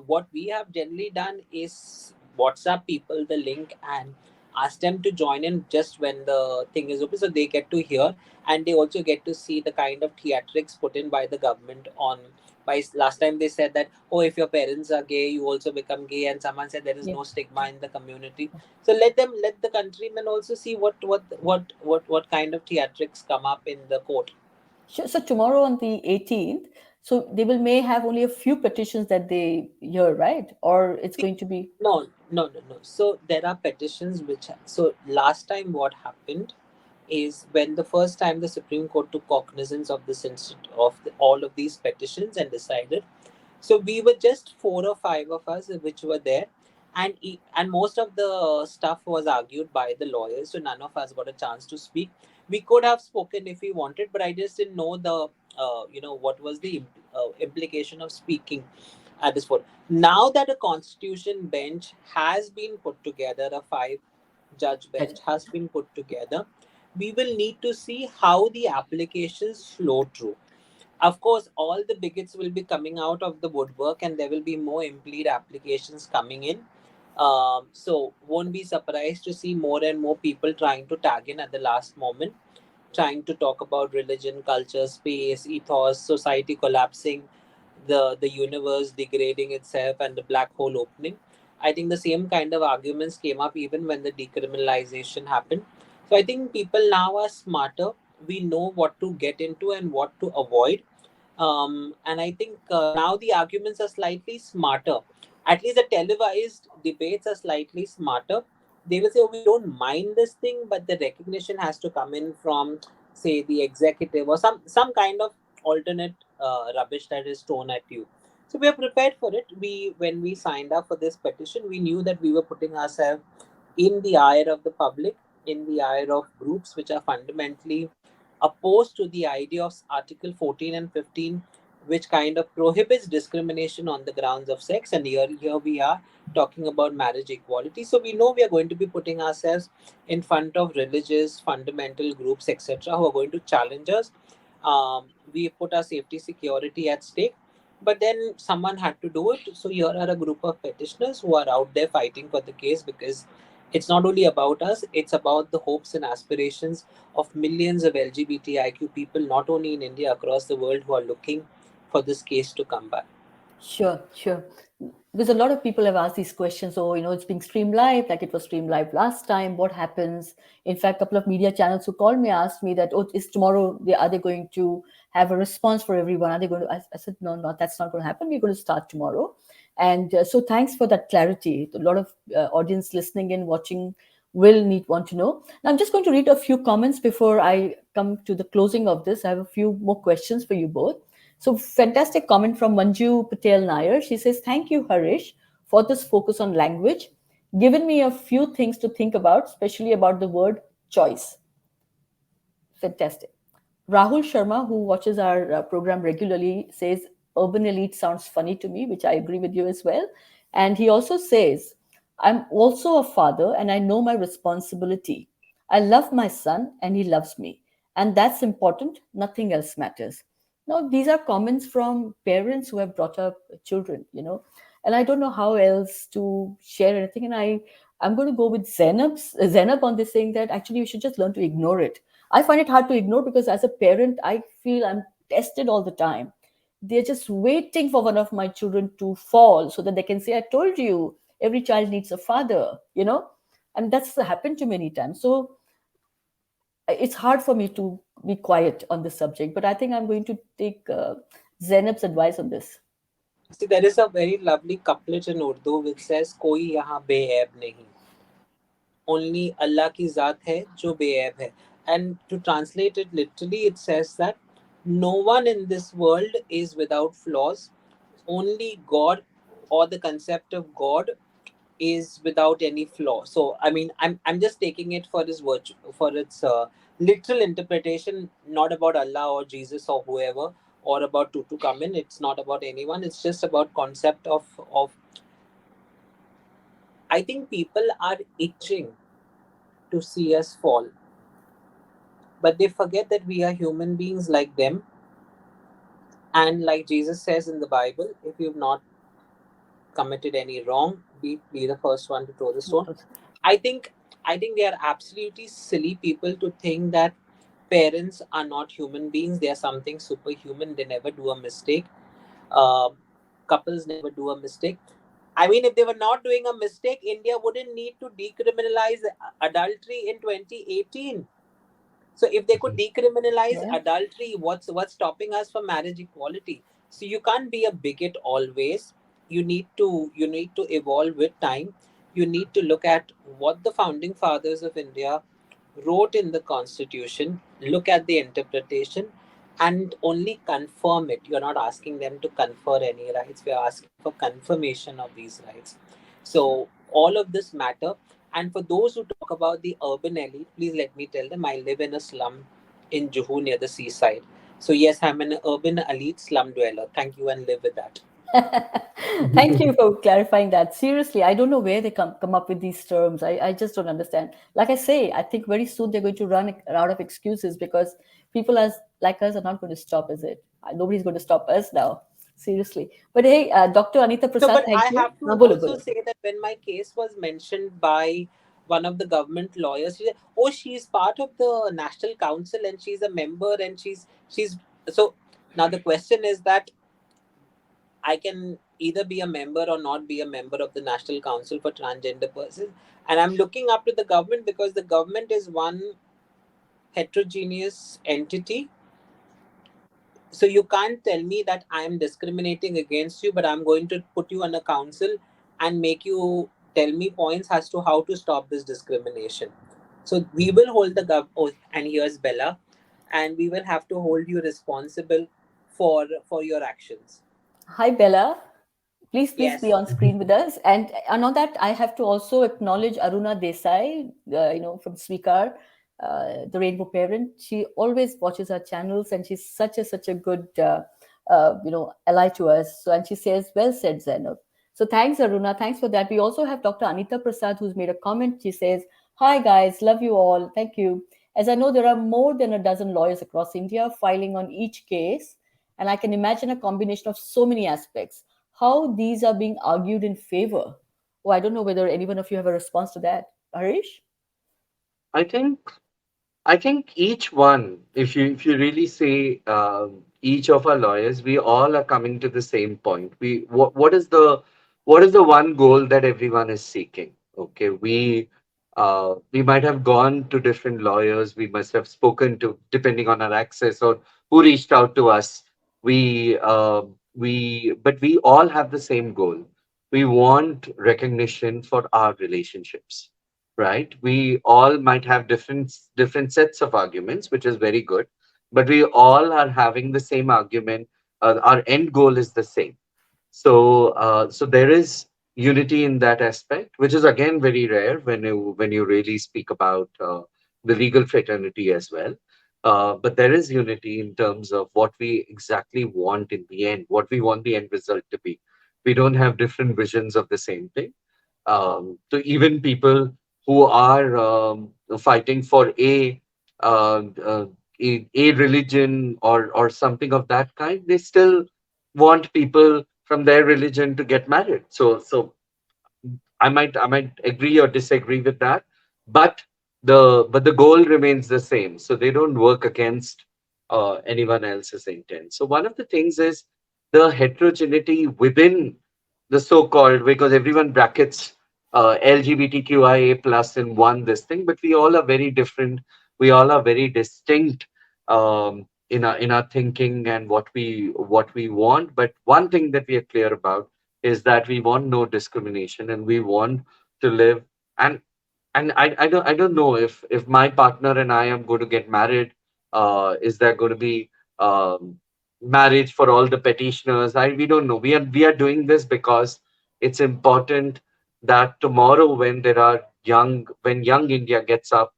what we have generally done is WhatsApp people the link and ask them to join in just when the thing is open, so they get to hear, and they also get to see the kind of theatrics put in by the government on. By last time they said that, oh, if your parents are gay, you also become gay, and someone said there is Yeah. no stigma in the community. So let the countrymen also see what kind of theatrics come up in the court. Sure. So tomorrow on the 18th, so they will may have only a few petitions that they hear, right? Or it's going to be No. So there are petitions which. So last time, what happened is when the first time the Supreme Court took cognizance of this all of these petitions and decided. So we were just four or five of us which were there, and and most of the stuff was argued by the lawyers. So none of us got a chance to speak. We could have spoken if we wanted, but I just didn't know the what was the implication of speaking at this point. Now that a constitution bench has been put together, a five judge judge. bench has been put together, we will need to see how the applications flow through. Of course, all the bigots will be coming out of the woodwork, and there will be more Impleader applications coming in. So, won't be surprised to see more and more people trying to tag in at the last moment, trying to talk about religion, culture, space, ethos, society collapsing, the universe degrading itself, and the black hole opening. I think the same kind of arguments came up even when the decriminalization happened. So I think people now are smarter. We know what to get into and what to avoid. And I think now the arguments are slightly smarter. At least the televised debates are slightly smarter. They will say, oh, we don't mind this thing, but the recognition has to come in from, say, the executive or some kind of alternate rubbish that is thrown at you. So we are prepared for it. When we signed up for this petition, we knew that we were putting ourselves in the ire of the public, in the ire of groups which are fundamentally opposed to the idea of Article 14 and 15, which kind of prohibits discrimination on the grounds of sex. And here we are talking about marriage equality. So we know we are going to be putting ourselves in front of religious, fundamental groups, etc., who are going to challenge us. We put our safety, security at stake. But then someone had to do it. So here are a group of petitioners who are out there fighting for the case, because it's not only about us, it's about the hopes and aspirations of millions of LGBTIQ people, not only in India, across the world, who are looking for this case to come back. Sure, sure. Because a lot of people have asked these questions. Oh, it's being streamed live, like it was streamed live last time. What happens? In fact, a couple of media channels who called me asked me that, oh, is tomorrow, are they going to have a response for everyone? Are they going to? I said, no, no, that's not going to happen. We're going to start tomorrow. And so thanks for that clarity. A lot of audience listening in, watching will want to know. Now, I'm just going to read a few comments before I come to the closing of this. I have a few more questions for you both. So, fantastic comment from Manju Patel Nair. She says, thank you, Harish, for this focus on language. Given me a few things to think about, especially about the word choice. Fantastic. Rahul Sharma, who watches our program regularly, says urban elite sounds funny to me, which I agree with you as well. And he also says, I'm also a father and I know my responsibility. I love my son and he loves me. And that's important. Nothing else matters. Now, these are comments from parents who have brought up children. And I don't know how else to share anything. And I'm going to go with Zainab on this, saying that actually you should just learn to ignore it. I find it hard to ignore because as a parent, I feel I'm tested all the time. They're just waiting for one of my children to fall so that they can say, I told you, every child needs a father. And that's happened to many times. So it's hard for me to be quiet on this subject, but I think I'm going to take Zainab's advice on this. See, there is a very lovely couplet in Urdu which says, "Koi yahan beaib nahi, only Allah ki zaat hai jo beaib hai." And to translate it literally, it says that no one in this world is without flaws. Only God, or the concept of God, is without any flaw. So I mean, I'm just taking it for its virtue, for its literal interpretation, not about Allah or Jesus or whoever, or about Tutu Kamin. It's not about anyone. It's just about concept of. I think people are itching to see us fall, but they forget that we are human beings like them. And like Jesus says in the Bible, if you've not committed any wrong, be the first one to throw the stone. I think I think they are absolutely silly people to think that parents are not human beings. They are something superhuman. They never do a mistake. uh, Couples never do a mistake. I mean, if they were not doing a mistake, India wouldn't need to decriminalize adultery in 2018. So if they could Mhm. decriminalize Yeah. adultery, what's stopping us from marriage equality? So you can't be a bigot always. You need to evolve with time. You need to look at what the founding fathers of India wrote in the constitution, look at the interpretation, and only confirm it. You're not asking them to confer any rights, we're asking for confirmation of these rights. So all of this matter. And for those who talk about the urban elite, please let me tell them I live in a slum in Juhu near the seaside. So yes, I'm an urban elite slum dweller. Thank you, and live with that. Thank you for clarifying that. Seriously, I don't know where they come up with these terms. I just don't understand. Like I say, I think very soon they're going to run out of excuses because people as like us are not going to stop, is it? Nobody's going to stop us now. Seriously. But hey, Dr. Anita No, Prasad, but thank I you. have to Bolo, also bolo. say that when my case was mentioned by one of the government lawyers, she said, "Oh, she's part of the National Council and she's a member and she's." So now the question is that I can either be a member or not be a member of the National Council for Transgender Persons, and I'm looking up to the government because the government is one heterogeneous entity. So you can't tell me that I am discriminating against you, but I'm going to put you on a council and make you tell me points as to how to stop this discrimination. So we will hold the oh, and here's Bella, and we will have to hold you responsible for your actions. Hi, Bella. Please be Yes. on screen with us. And on that, I have to also acknowledge Aruna Desai, from Swikar, the Rainbow Parent. She always watches our channels, and she's such a good ally to us. So, and she says, "Well said, Zainab." So thanks, Aruna. Thanks for that. We also have Dr. Anita Prasad, who's made a comment. She says, "Hi guys, love you all. Thank you." As I know, there are more than a dozen lawyers across India filing on each case, and I can imagine a combination of so many aspects how these are being argued in favor. Oh, I don't know whether any one of you have a response to that. Harish? I think I think each one, if you really say each of our lawyers, we all are coming to the same point. What is the one goal that everyone is seeking? Okay, we might have gone to different lawyers. We must have spoken to depending on our access or who reached out to us. But we all have the same goal. We want recognition for our relationships, right? We all might have different sets of arguments, which is very good, but we all are having the same argument. Our end goal is the same. So there is unity in that aspect, which is again very rare when you really speak about the legal fraternity as well. But there is unity in terms of what we exactly want in the end, what we want the end result to be. We don't have different visions of the same thing. So even people who are fighting for uh, uh, a religion or something of that kind, they still want people from their religion to get married. So I might agree or disagree with that, but the goal remains the same. So they don't work against anyone else's intent. So one of the things is the heterogeneity within the so-called, because everyone brackets LGBTQIA plus in one this thing, but we all are very different. We all are very distinct in our thinking and what we want. But one thing that we are clear about is that we want no discrimination and we want to live. And I don't know if my partner and I am going to get married. Is there going to be marriage for all the petitioners? We don't know. We are doing this because it's important that tomorrow when young India gets up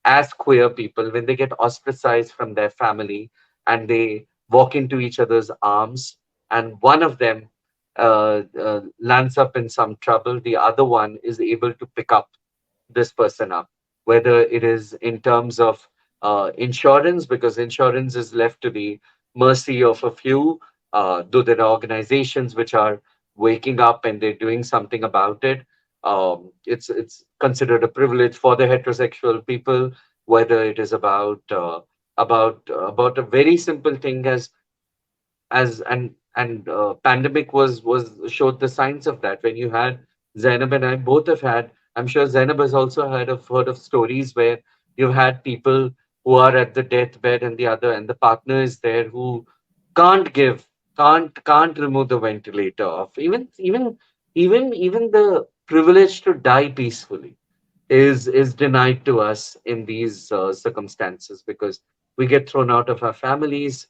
as queer people, when they get ostracized from their family and they walk into each other's arms, and one of them lands up in some trouble, the other one is able to pick up this person up, whether it is in terms of insurance, because insurance is left to the mercy of a few, though there are organizations which are waking up and they're doing something about it. It's considered a privilege for the heterosexual people, whether it is about a very simple thing as and pandemic was showed the signs of that. When you had Zainab and I both have had, I'm sure Zainab has also heard of stories where you've had people who are at the deathbed and the partner is there who can't give can't remove the ventilator off. Even the privilege to die peacefully is denied to us in these circumstances, because we get thrown out of our families.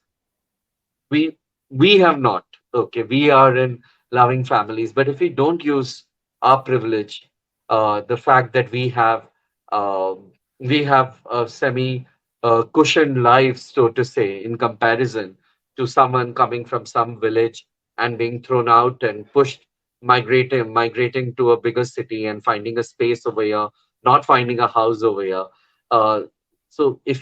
We we have not. Okay, we are in loving families, but if we don't use our privilege, the fact that we have a semi cushioned life, so to say, in comparison to someone coming from some village and being thrown out and pushed, migrating to a bigger city and finding a space over here, not finding a house over here. uh, so if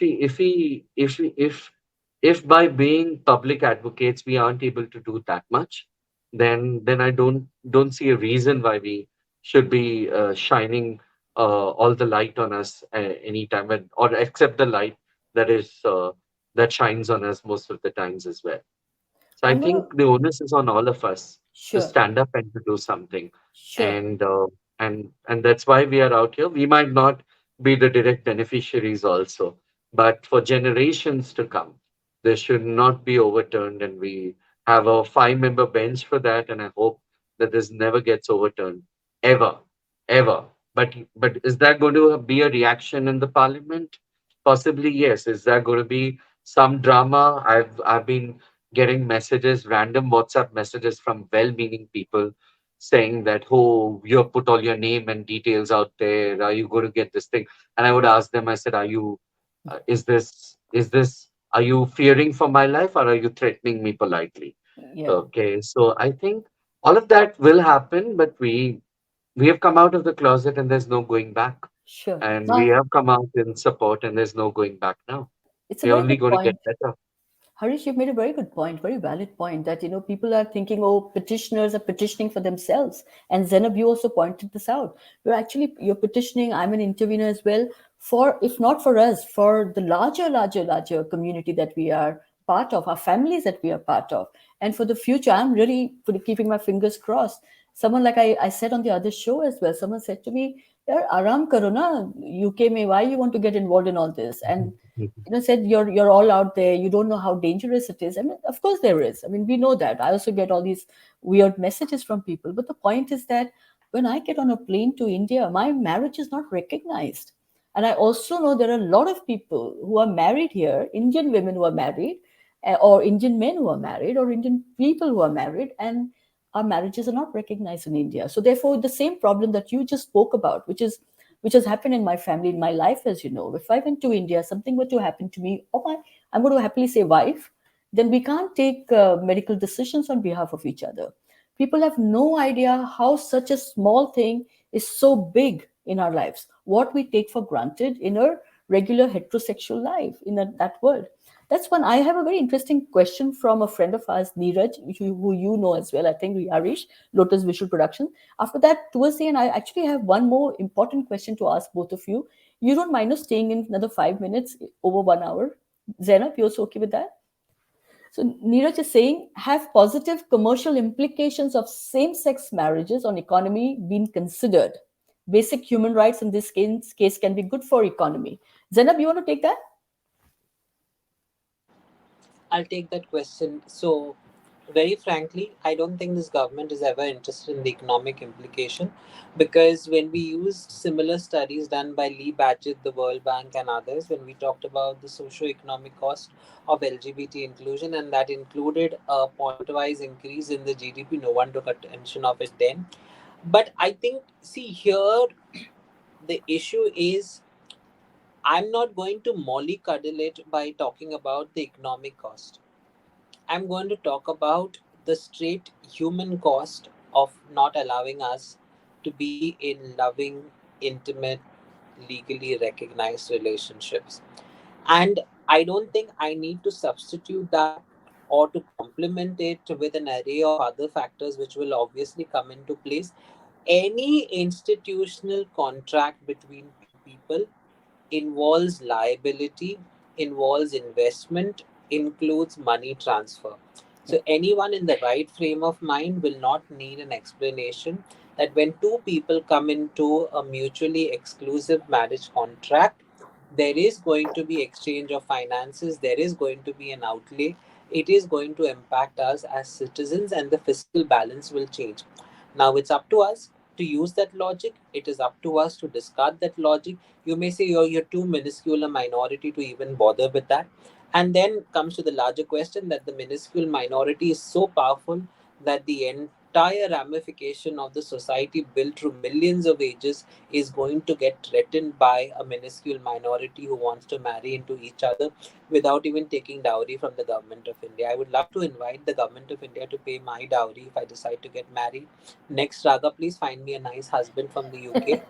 by being public advocates we aren't able to do that much, then I don't see a reason why we should be shining all the light on us anytime, or except the light that is that shines on us most of the times as well. So I I'm gonna think the onus is on all of us to sure, stand up and to do something, sure. and that's why we are out here. We might not be the direct beneficiaries also, but for generations to come, this should not be overturned, and we have a five-member bench for that, and I hope that this never gets overturned, ever, ever. But is that going to be a reaction in the parliament? Possibly yes. Is that going to be some drama? I've been getting messages, random WhatsApp messages from well-meaning people saying that, oh, you have put all your name and details out there. Are you going to get this thing? And I would ask them, I said, are you fearing for my life, or are you threatening me politely? Yeah, Okay, so I think all of that will happen, but we have come out of the closet and there's no going back. sure. And we Now, have come out in support and there's no going back now. it's a We're very only good going to get point. better. Harish, you've made a very good point, very valid point that, people are thinking, oh, petitioners are petitioning for themselves. And Zainab, you also pointed this out. You're petitioning, I'm an intervener as well, for, if not for us, for the larger community that we are part of, our families that we are part of. And for the future, I'm really keeping my fingers crossed. Someone, like I said on the other show as well, someone said to me, "Yaar, aram karo na, UK mein, why you want to get involved in all this?" And said you're all out there, you don't know how dangerous it is. I mean, of course there is. I mean, we know that. I also get all these weird messages from people, but the point is that when I get on a plane to India, my marriage is not recognized. And I also know there are a lot of people who are married here, Indian women who are married, or Indian men who are married, or Indian people who are married, and our marriages are not recognized in India. So therefore, the same problem that you just spoke about, which has happened in my family, in my life, as you know. If I went to India, something were to happen to me, I'm going to happily say wife, then we can't take medical decisions on behalf of each other. People have no idea how such a small thing is so big in our lives. What we take for granted in a regular heterosexual life in that world. That's one. I have a very interesting question from a friend of ours, Neeraj, who you know as well. I think Harish, Lotus Visual Production. After that, towards the end, I actually have one more important question to ask both of you. You don't mind us staying in another 5 minutes, over 1 hour? Zainab, you're also okay with that? So Neeraj is saying, have positive commercial implications of same-sex marriages on economy been considered? Basic human rights in this case can be good for economy. Zainab, you want to take that? I'll take that question. So, very frankly, I don't think this government is ever interested in the economic implication, because when we used similar studies done by Lee Badgett, the World Bank, and others, when we talked about the socio-economic cost of LGBT inclusion, and that included a point-wise increase in the GDP, no one took attention of it then. But I think, see, here the issue is I'm not going to mollycoddle it by talking about the economic cost. I'm going to talk about the straight human cost of not allowing us to be in loving, intimate, legally recognized relationships. And I don't think I need to substitute that or to complement it with an array of other factors which will obviously come into place. Any institutional contract between two people involves liability, involves investment, includes money transfer. Yeah. So, anyone in the right frame of mind will not need an explanation that when two people come into a mutually exclusive marriage contract, there is going to be exchange of finances, there is going to be an outlay, it is going to impact us as citizens, and the fiscal balance will change. Now it's up to us to use that logic. It is up to us to discard that logic. You may say you're too minuscule a minority to even bother with that. And then comes to the larger question that the minuscule minority is so powerful that the entire ramification of the society built through millions of ages is going to get threatened by a minuscule minority who wants to marry into each other without even taking dowry from the government of India. I would love to invite the government of India to pay my dowry if I decide to get married. Next, Raga, please find me a nice husband from the UK.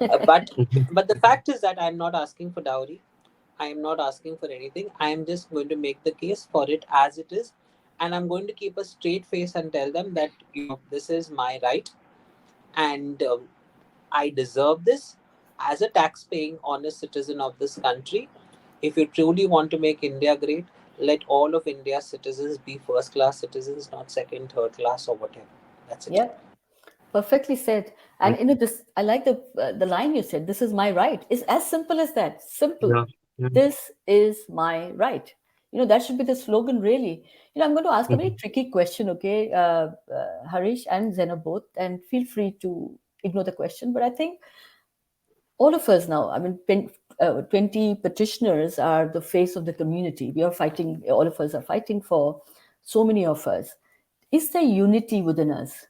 Uh, but Mhm. but the fact is that I'm not asking for dowry. I am not asking for anything. I am just going to make the case for it as it is, and I'm going to keep a straight face and tell them that this is my right, and I deserve this as a tax-paying, honest citizen of this country. If you truly want to make India great, let all of India's citizens be first-class citizens, not second, third class, or whatever. That's it. Yeah. Perfectly said. And this I like the line you said. This is my right. It's as simple as that. Simple. Yeah, yeah. This is my right. That should be the slogan, really. I'm going to ask a very Mhm. tricky question, okay, Harish and Zainab both, and feel free to ignore the question. But I think all of us now, I mean, 20 petitioners are the face of the community. We are fighting, all of us are fighting for so many of us. Is there unity within us,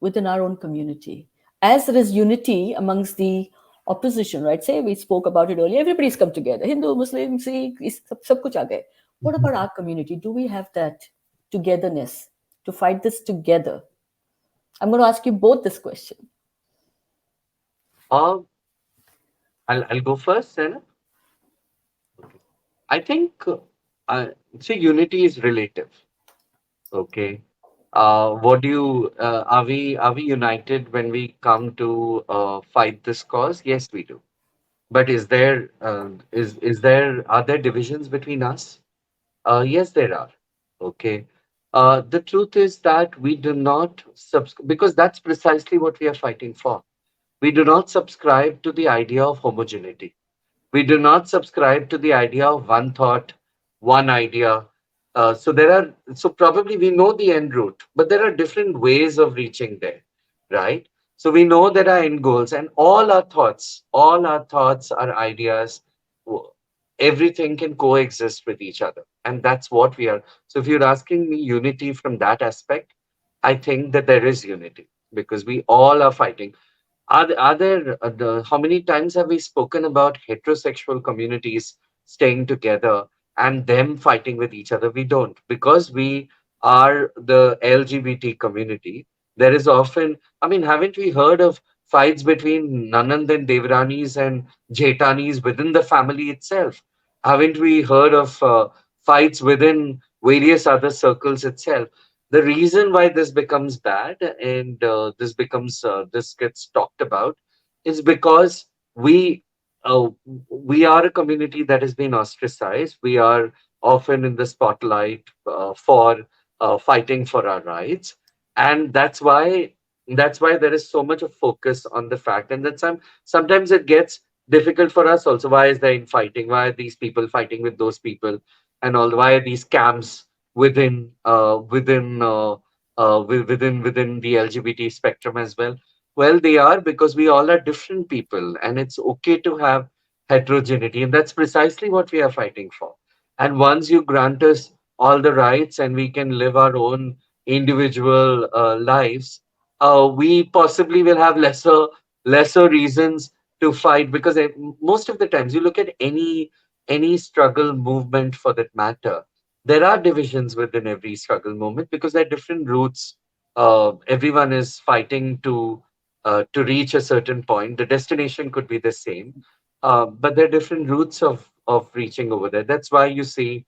within our own community? As there is unity amongst the opposition, right? Say we spoke about it earlier, everybody's come together, Hindu, Muslim, Sikh, sab kuch aa gaye. What about Mhm. our community? Do we have that togetherness to fight this together? I'm going to ask you both this question. Uh, I'll go first, Senna. Okay. I think see, unity is relative. Okay. What do you are we united when we come to fight this cause? Yes, we do. But is there are there divisions between us? Yes, there are. Okay. The truth is that we do not because that's precisely what we are fighting for. We do not subscribe to the idea of homogeneity. We do not subscribe to the idea of one thought, one idea. So probably we know the end route, but there are different ways of reaching there, right? So we know there are end goals, and all our thoughts, our ideas, w- everything can coexist with each other, and that's what we are. So if you're asking me unity from that aspect, I think that there is unity because we all are fighting. How many times have we spoken about heterosexual communities staying together and them fighting with each other? We don't, because we are the LGBT community. There is often, I mean, haven't we heard of fights between Nanand and Devranis and Jetanis within the family itself? Haven't we heard of fights within various other circles itself? The reason why this becomes bad and this gets talked about is because we uh, we are a community that has been ostracized. We are often in the spotlight for fighting for our rights, and that's why there is so much of focus on the fact, and that sometimes it gets difficult for us also. Why is there infighting? Why are these people fighting with those people? And all, why are these camps within the LGBT spectrum as well? Well, they are because we all are different people, and it's okay to have heterogeneity, and that's precisely what we are fighting for. And once you grant us all the rights and we can live our own individual lives, we possibly will have lesser reasons to fight, because most of the times you look at any struggle movement for that matter, there are divisions within every struggle movement because there are different routes. Everyone is fighting to reach a certain point. The destination could be the same, but there are different routes of reaching over there. That's why you see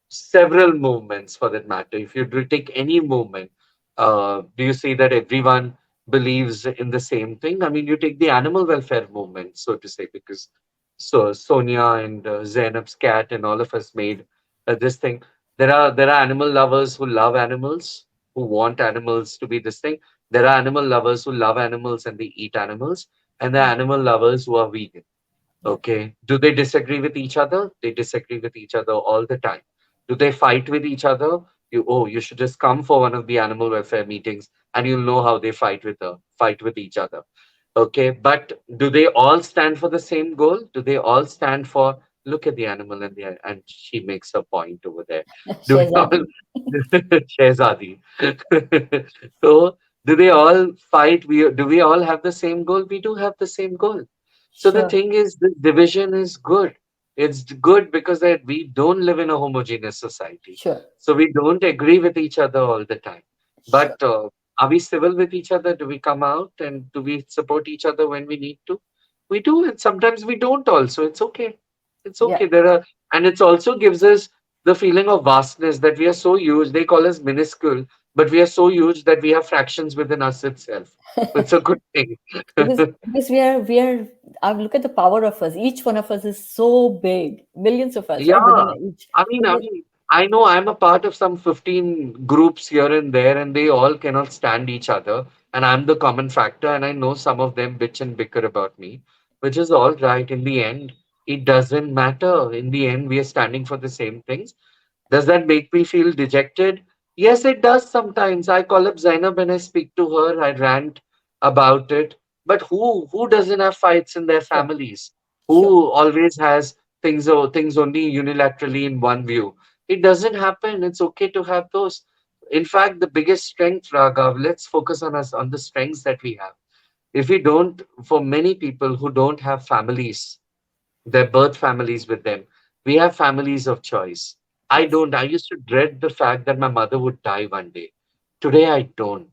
several movements for that matter. If you do take any movement, do you see that everyone believes in the same thing. I mean, you take the animal welfare movement, so to say, because so Sonia and Zainab's cat and all of us made this thing. There are animal lovers who love animals, who want animals to be this thing. There are animal lovers who love animals and they eat animals, and there are animal lovers who are vegan. Yeah. Okay. Do they disagree with each other? They disagree with each other all the time. Do they fight with each other? You should just come for one of the animal welfare meetings and you'll know how they fight with each other. Okay. But do they all stand for the same goal? Do they all stand for look at the animal and she makes her point over there. Do we all Shehzadi. Shehzadi. So do they all fight? Do we all have the same goal? We do have the same goal. So the Sure. thing is, this division is good. It's good because that we don't live in a homogeneous society. Sure. So we don't agree with each other all the time. Sure. But are we civil with each other? Do we come out and do we support each other when we need to? We do, and sometimes we don't also. It's okay. It's Yeah. okay. And it also gives us the feeling of vastness that we are so huge. They call us minuscule, but we are so huge that we have fractions within us itself. It's a good thing. Because we are I look at the power of us. Each one of us is so big. Millions of us, right? Within Yeah, each. I mean, So I mean, I know I'm a part of some 15 groups here and there, and they all cannot stand each other. And I'm the common factor, and I know some of them bitch and bicker about me, which is all right. In the end, it doesn't matter. In the end, we are standing for the same things. Does that make me feel dejected? Yes, it does sometimes. I call up Zainab and I speak to her. I rant about it. But who doesn't have fights in their sure. families? Sure. Who always has things only unilaterally in one view? It doesn't happen. It's okay to have those. In fact, the biggest strength, Raghav, let's focus on the strengths that we have. If we don't, for many people who don't have families, their birth families with them. We have families of choice. I Yes. don't. I used to dread the fact that my mother would die one day. Today I don't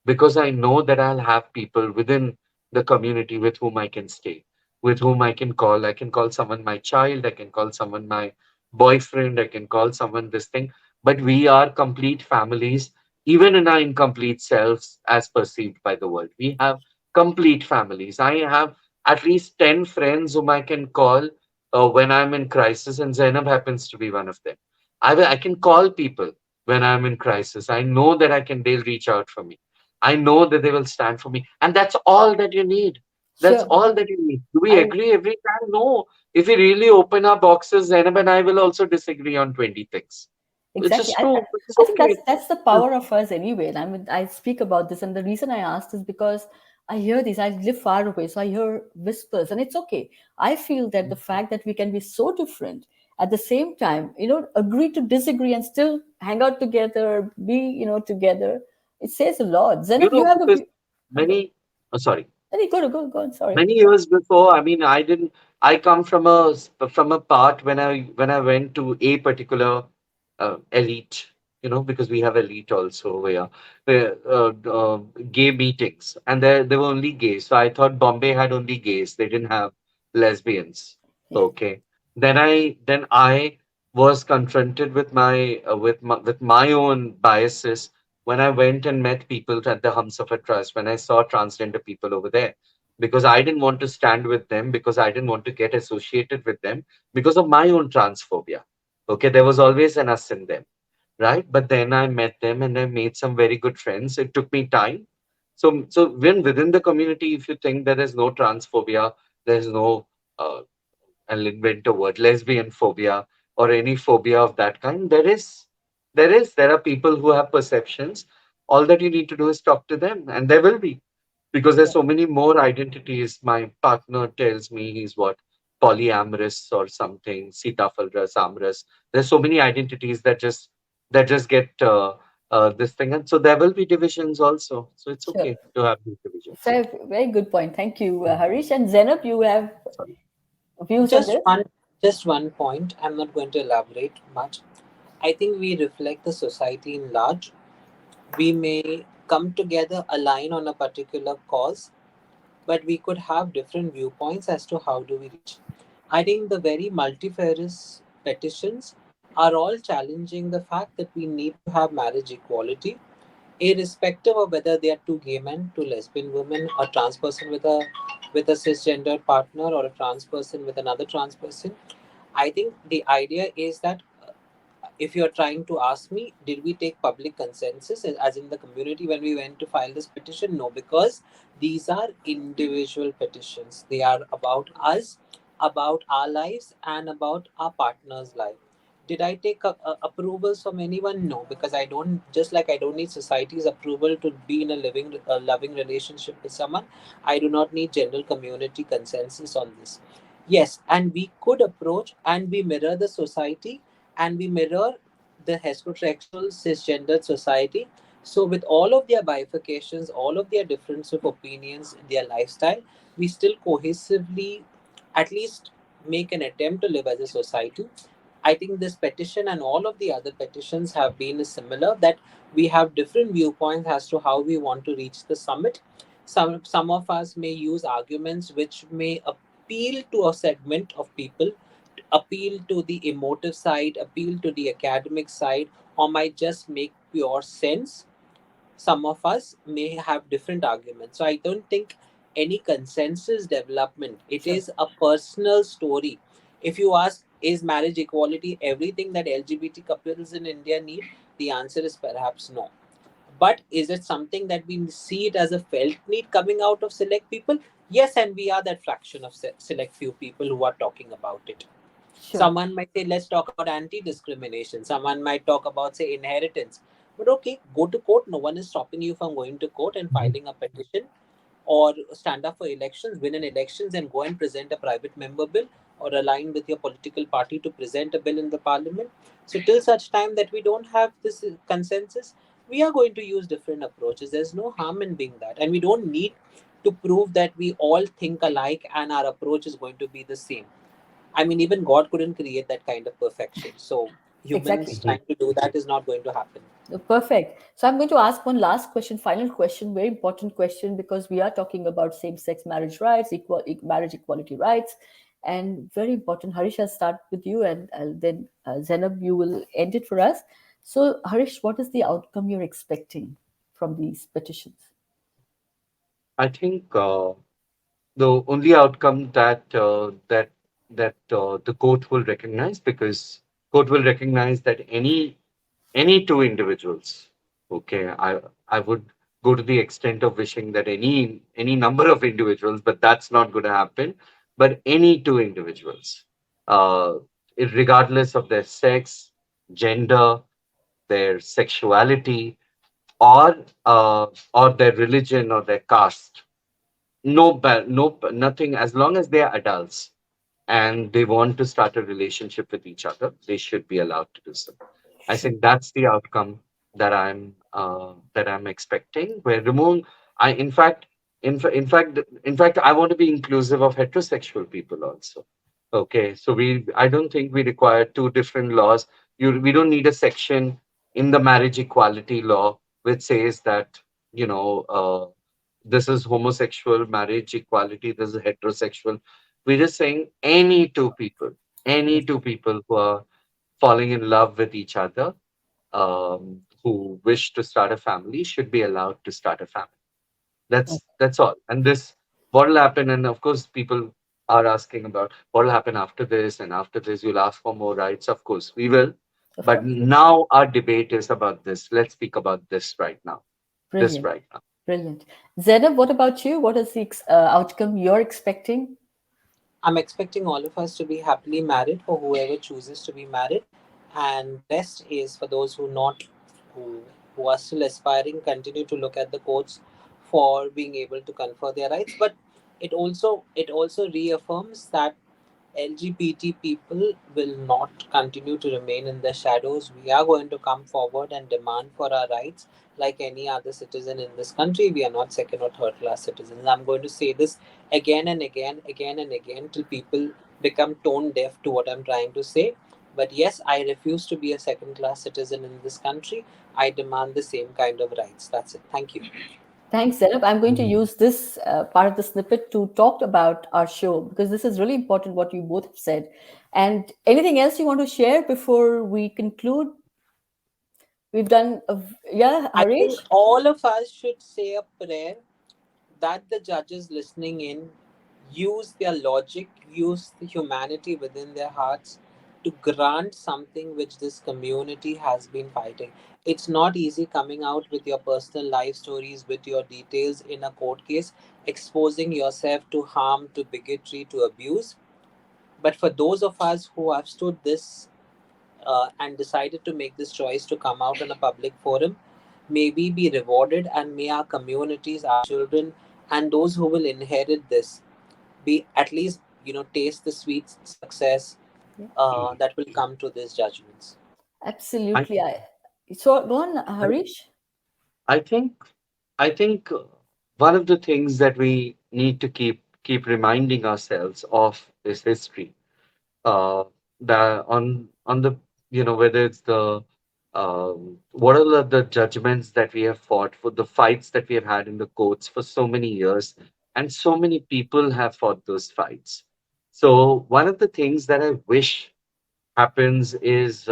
because I know that I'll have people within the community with whom I can stay, with whom I can call. I can call someone my child, I can call someone my boyfriend, I can call someone this thing. But we are complete families, even in our incomplete selves as perceived by the world. We have complete families. I have at least 10 friends whom I can call when I'm in crisis, and Zainab happens to be one of them. I can call people when I'm in crisis. I know that they'll reach out for me. I know that they will stand for me. And that's all that you need. That's Sure. all that you need. Do we I agree every time? No. If we really open our boxes, Zainab and I will also disagree on 20 things. Which Exactly. is true. It's I think okay. that's the power of us anyway. I mean, I speak about this, and the reason I asked is because I hear these. I live far away, so I hear whispers, and it's okay. I feel that the fact that we can be so different at the same time, agree to disagree and still hang out together, be together. It says a lot. You Zainab, you know, have a because view. Okay. many, oh, sorry. Any go on. Sorry. Many years before, I mean, I come from a part when I went to a particular elite, because we have elite also over here, where, gay meetings, and there were only gays. So I thought Bombay had only gays. They didn't have lesbians. Yeah. Okay. Then I was confronted with my own biases when I went and met people at the Humsafar Trust, when I saw transgender people over there, because I didn't want to stand with them, because I didn't want to get associated with them because of my own transphobia. Okay, there was always an us in them, right? But then I met them and I made some very good friends. It took me time. So when within the community, if you think there is no transphobia, there's no, I'll invent a word, lesbian phobia or any phobia of that kind, there are people who have perceptions. All that you need to do is talk to them, and there will be, because there's Yeah. so many more identities. My partner tells me he's what, polyamorous or something, sitafalras, amorous. There's so many identities that just get this thing, and so there will be divisions also. So it's Sure. okay to have these divisions. Very, very good point. Thank you, Harish and Zainab. You have Sorry. views on Just this? one, just one point. I'm not going to elaborate much. I think we reflect the society in large. We may come together, align on a particular cause, but we could have different viewpoints as to how do we reach. I think the very multifarious petitions are all challenging the fact that we need to have marriage equality. irrespective of whether they are two gay men, two lesbian women, a trans person with a cisgender partner, or a trans person with another trans person. I think the idea is that if you're trying to ask me, did we take public consensus as in the community when we went to file this petition? No, because these are individual petitions. They are about us, about our lives, and about our partner's life. Did I take approvals from anyone? No, because I don't. Just like I don't need society's approval to be in a loving relationship with someone, I do not need general community consensus on this. Yes, and we could approach and we mirror the society and we mirror the heterosexual cisgendered society. So, with all of their bifurcations, all of their difference of opinions, their lifestyle, we still cohesively at least make an attempt to live as a society. I think this petition and all of the other petitions have been similar, that we have different viewpoints as to how we want to reach the summit. Some of us may use arguments which may appeal to a segment of people, appeal to the emotive side, appeal to the academic side, or might just make pure sense. Some of us may have different arguments. So I don't think any consensus development. It Sure. is a personal story. If you ask, is marriage equality everything that LGBT couples in India need? The answer is perhaps no. But is it something that we see it as a felt need coming out of select people? Yes, and we are that fraction of select few people who are talking about it. Sure. Someone might say, let's talk about anti discrimination. Someone might talk about, say, inheritance. But okay, go to court. No one is stopping you from going to court and Mhm. filing a petition, or stand up for elections, win an elections, and go and present a private member bill, or align with your political party to present a bill in the parliament. So, till such time that we don't have this consensus, we are going to use different approaches. There's no harm in being that. And we don't need to prove that we all think alike and our approach is going to be the same. I mean, even God couldn't create that kind of perfection. So humans Exactly. trying to do that is not going to happen. Perfect. So I'm going to ask one last question, final question, very important question, because we are talking about same-sex marriage rights, marriage equality rights, and very important. Harish, I'll start with you, and then Zainab, you will end it for us. So, Harish, what is the outcome you're expecting from these petitions? I think the only outcome that the court will recognize, because court will recognize that any two individuals, okay, I would go to the extent of wishing that any number of individuals, but that's not going to happen. But any two individuals, uh, regardless of their sex, gender, their sexuality, or or their religion or their caste, nothing, as long as they are adults and they want to start a relationship with each other, they should be allowed to do so. I Sure. think that's the outcome that I'm expecting. Where removing, I in fact, I want to be inclusive of heterosexual people also. Okay, so I don't think we require two different laws. We don't need a section in the marriage equality law which says that, you know, this is homosexual marriage equality, this is heterosexual. We're just saying any Yes. two people who are falling in love with each other, who wish to start a family, should be allowed to start a family. That's all. And this, what will happen? And of course, people are asking about what will happen after this, and after this, you'll ask for more rights. Of course, we will. Of But course. now our debate is about this. Let's speak about this right now. This Brilliant. right now. Brilliant. Zainab, what about you? What is the outcome you're expecting? I'm expecting all of us to be happily married for whoever chooses to be married, and the rest is for those who who are still aspiring. Continue to look at the courts for being able to confer their rights, but it also reaffirms that LGBT people will not continue to remain in the shadows. We are going to come forward and demand for our rights like any other citizen in this country. We are not second or third class citizens. I'm going to say this again and again, again and again, till people become tone deaf to what I'm trying to say. But yes, I refuse to be a second class citizen in this country. I demand the same kind of rights. That's it. Thank you. Thanks, Zainab. I'm going to Mm. use this part of the snippet to talk about our show, because this is really important what you both have said. And anything else you want to share before we conclude? we've done, yeah, I think Harish? all of us should say a prayer that the judges listening in use their logic, use the humanity within their hearts to grant something which this community has been fighting. It's not easy coming out with your personal life stories, with your details in a court case, exposing yourself to harm, to bigotry, to abuse. But for those of us who have stood this and decided to make this choice to come out in a public forum, may we be rewarded, and may our communities, our children, and those who will inherit this be at least, taste the sweet success Yeah, that will come to these judgments. I, absolutely. So go on, I, Harish. I think, I think one of the things that we need to keep reminding ourselves of is history. uh, that on the whether it's the what are the judgments that we have fought for, the fights that we have had in the courts for so many years, and so many people have fought those fights. So one of the things that I wish happens is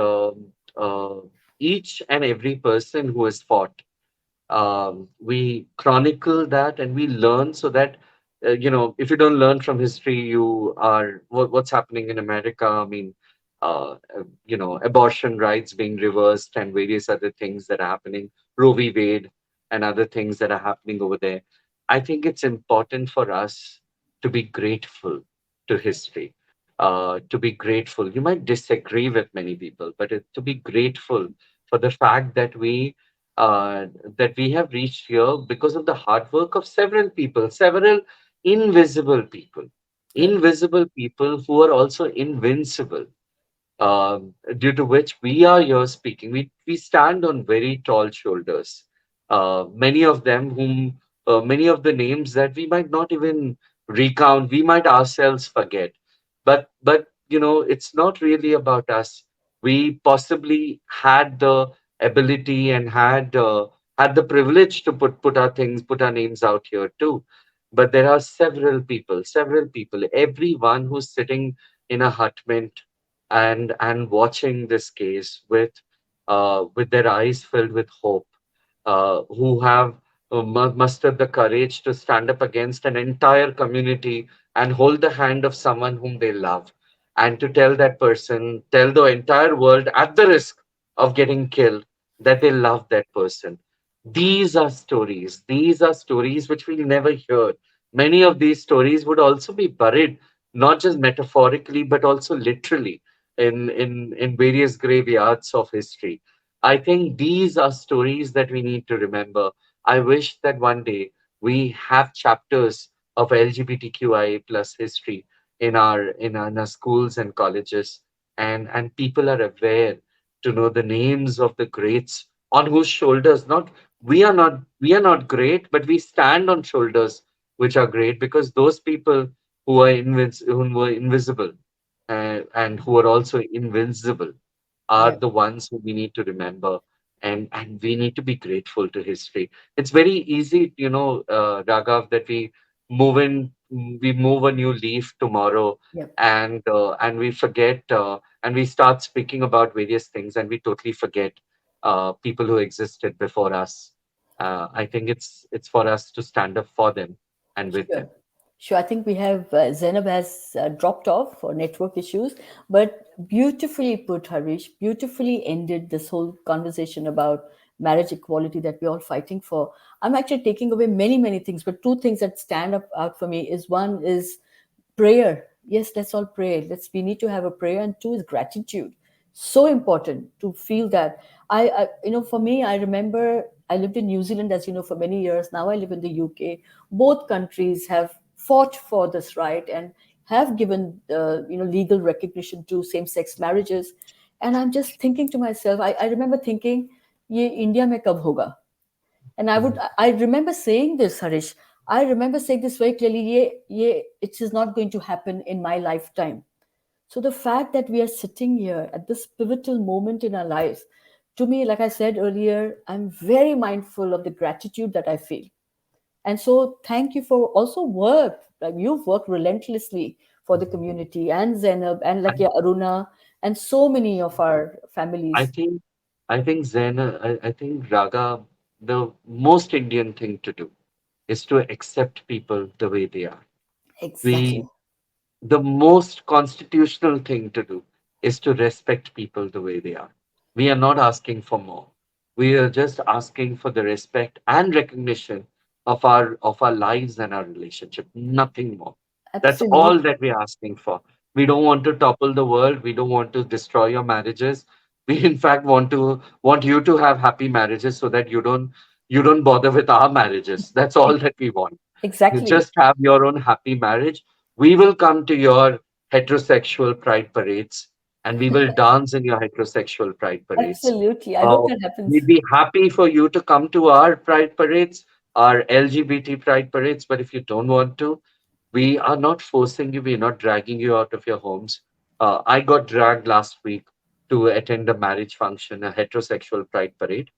each and every person who has fought, we chronicle that and we learn, so that if you don't learn from history, you are what's happening in America. I mean, abortion rights being reversed and various other things that are happening, Roe v. Wade and other things that are happening over there. I think it's important for us to be grateful to history. To be grateful, you might disagree with many people, but to be grateful for the fact uh, that we have reached here because of the hard work of several people, several invisible people, Yeah, invisible people who are also invincible, due to which we are here speaking. We stand on very tall shoulders. Many of them, many of the names that we might not even recount, we might ourselves forget. But it's not really about us. We possibly had the ability and had the privilege to put our things, put our names out here too. But there are several people, everyone who's sitting in a hutment and watching this case with their eyes filled with hope, who have mustered the courage to stand up against an entire community and hold the hand of someone whom they love, and to tell that person, tell the entire world at the risk of getting killed, that they love that person. These are stories which we'll never hear. Many of these stories would also be buried, not just metaphorically but also literally, in various graveyards of history. I think these are stories that we need to remember. I wish that one day we have chapters of LGBTQIA plus history in our schools and colleges, and people are aware to know the names of the greats on whose shoulders, not we are not great, but we stand on shoulders which are great, because those people who were invisible, and who are also invincible, are yeah, the ones who we need to remember, and we need to be grateful to history. It's very easy, Raghav, that we move a new leaf tomorrow, yeah. and we forget, and we start speaking about various things, and we totally forget people who existed before us. I think it's for us to stand up for them and with them. Sure. Sure. I think we have Zainab has dropped off for network issues, but beautifully put, Harish, beautifully ended this whole conversation about marriage equality that we're all fighting for. I'm actually taking away many, many things, but two things that stand up out for me is one is prayer. Yes, let's all pray. We need to have a prayer, and two is gratitude. So important to feel that. For me, I remember I lived in New Zealand, as you know, for many years. Now I live in the UK. Both countries have fought for this right and have given legal recognition to same-sex marriages. And I'm just thinking to myself, I remember thinking, ये India में कब होगा? And I remember saying this, Harish. I remember saying this very clearly. It is not going to happen in my lifetime. So the fact that we are sitting here at this pivotal moment in our lives, to me, like I said earlier, I'm very mindful of the gratitude that I feel. And so thank you for also work. Like you've worked relentlessly for the community, and Zainab and like I, yeah, Aruna and so many of our I families. think. I think Zen, I think Raga, the most Indian thing to do is to accept people the way they are. Exactly. We, the most constitutional thing to do is to respect people the way they are. We are not asking for more. We are just asking for the respect and recognition of our lives and our relationship. Nothing more. That's all Absolutely. that we're asking for. We don't want to topple the world. We don't want to destroy your marriages. We in fact want you to have happy marriages so that you don't bother with our marriages. That's all that we want. You Exactly. just have your own happy marriage. We will come to your heterosexual pride parades and we will dance in your heterosexual pride parades. Absolutely. I hope Uh, that happens. we'd be happy for you to come to our pride parades, our LGBT pride parades. But if you don't want to, we are not forcing you, we're not dragging you out of your homes. I got dragged last week to attend a marriage function, a heterosexual pride parade.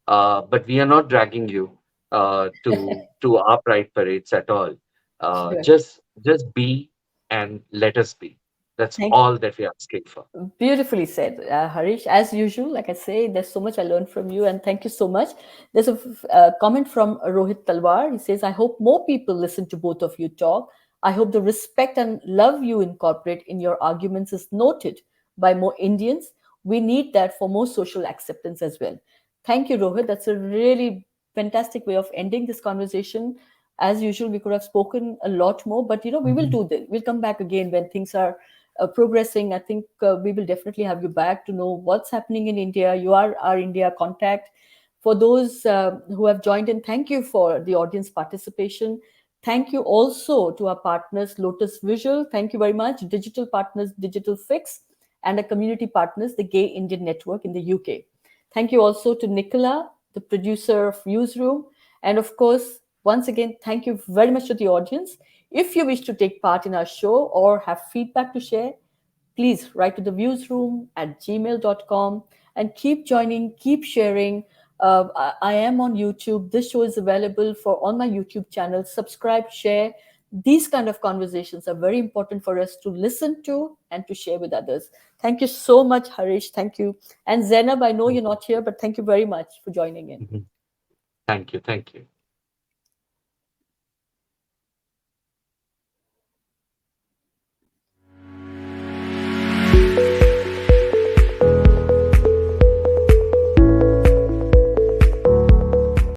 But we are not dragging you to our pride parades at all. Sure. Just be and let us be. That's Thank all that we're asking for. Beautifully said, Harish. As usual, like I say, there's so much I learned from you, and thank you so much. There's a comment from Rohit Talwar. He says, I hope more people listen to both of you talk. I hope the respect and love you incorporate in your arguments is noted by more Indians. We need that for more social acceptance as well. Thank you, Rohit. That's a really fantastic way of ending this conversation. As usual, we could have spoken a lot more, but we will Mhm. do this. We'll come back again when things are progressing. I think we will definitely have you back to know what's happening in India. You are our India contact. For those who have joined in, thank you for the audience participation. Thank you also to our partners, Lotus Visual. Thank you very much. Digital partners, Digital Fix, and our community partners, the Gay Indian Network in the UK. Thank you also to Nicola, the producer of Newsroom. And of course, once again, thank you very much to the audience. If you wish to take part in our show or have feedback to share, please write to the viewsroom at gmail.com and keep joining, keep sharing. I am on YouTube. This show is available for on my YouTube channel. Subscribe, share. These kind of conversations are very important for us to listen to and to share with others. Thank you so much, Harish. Thank you. And Zainab, I know you're not here, but thank you very much for joining in. Mhm. Thank you. Thank you.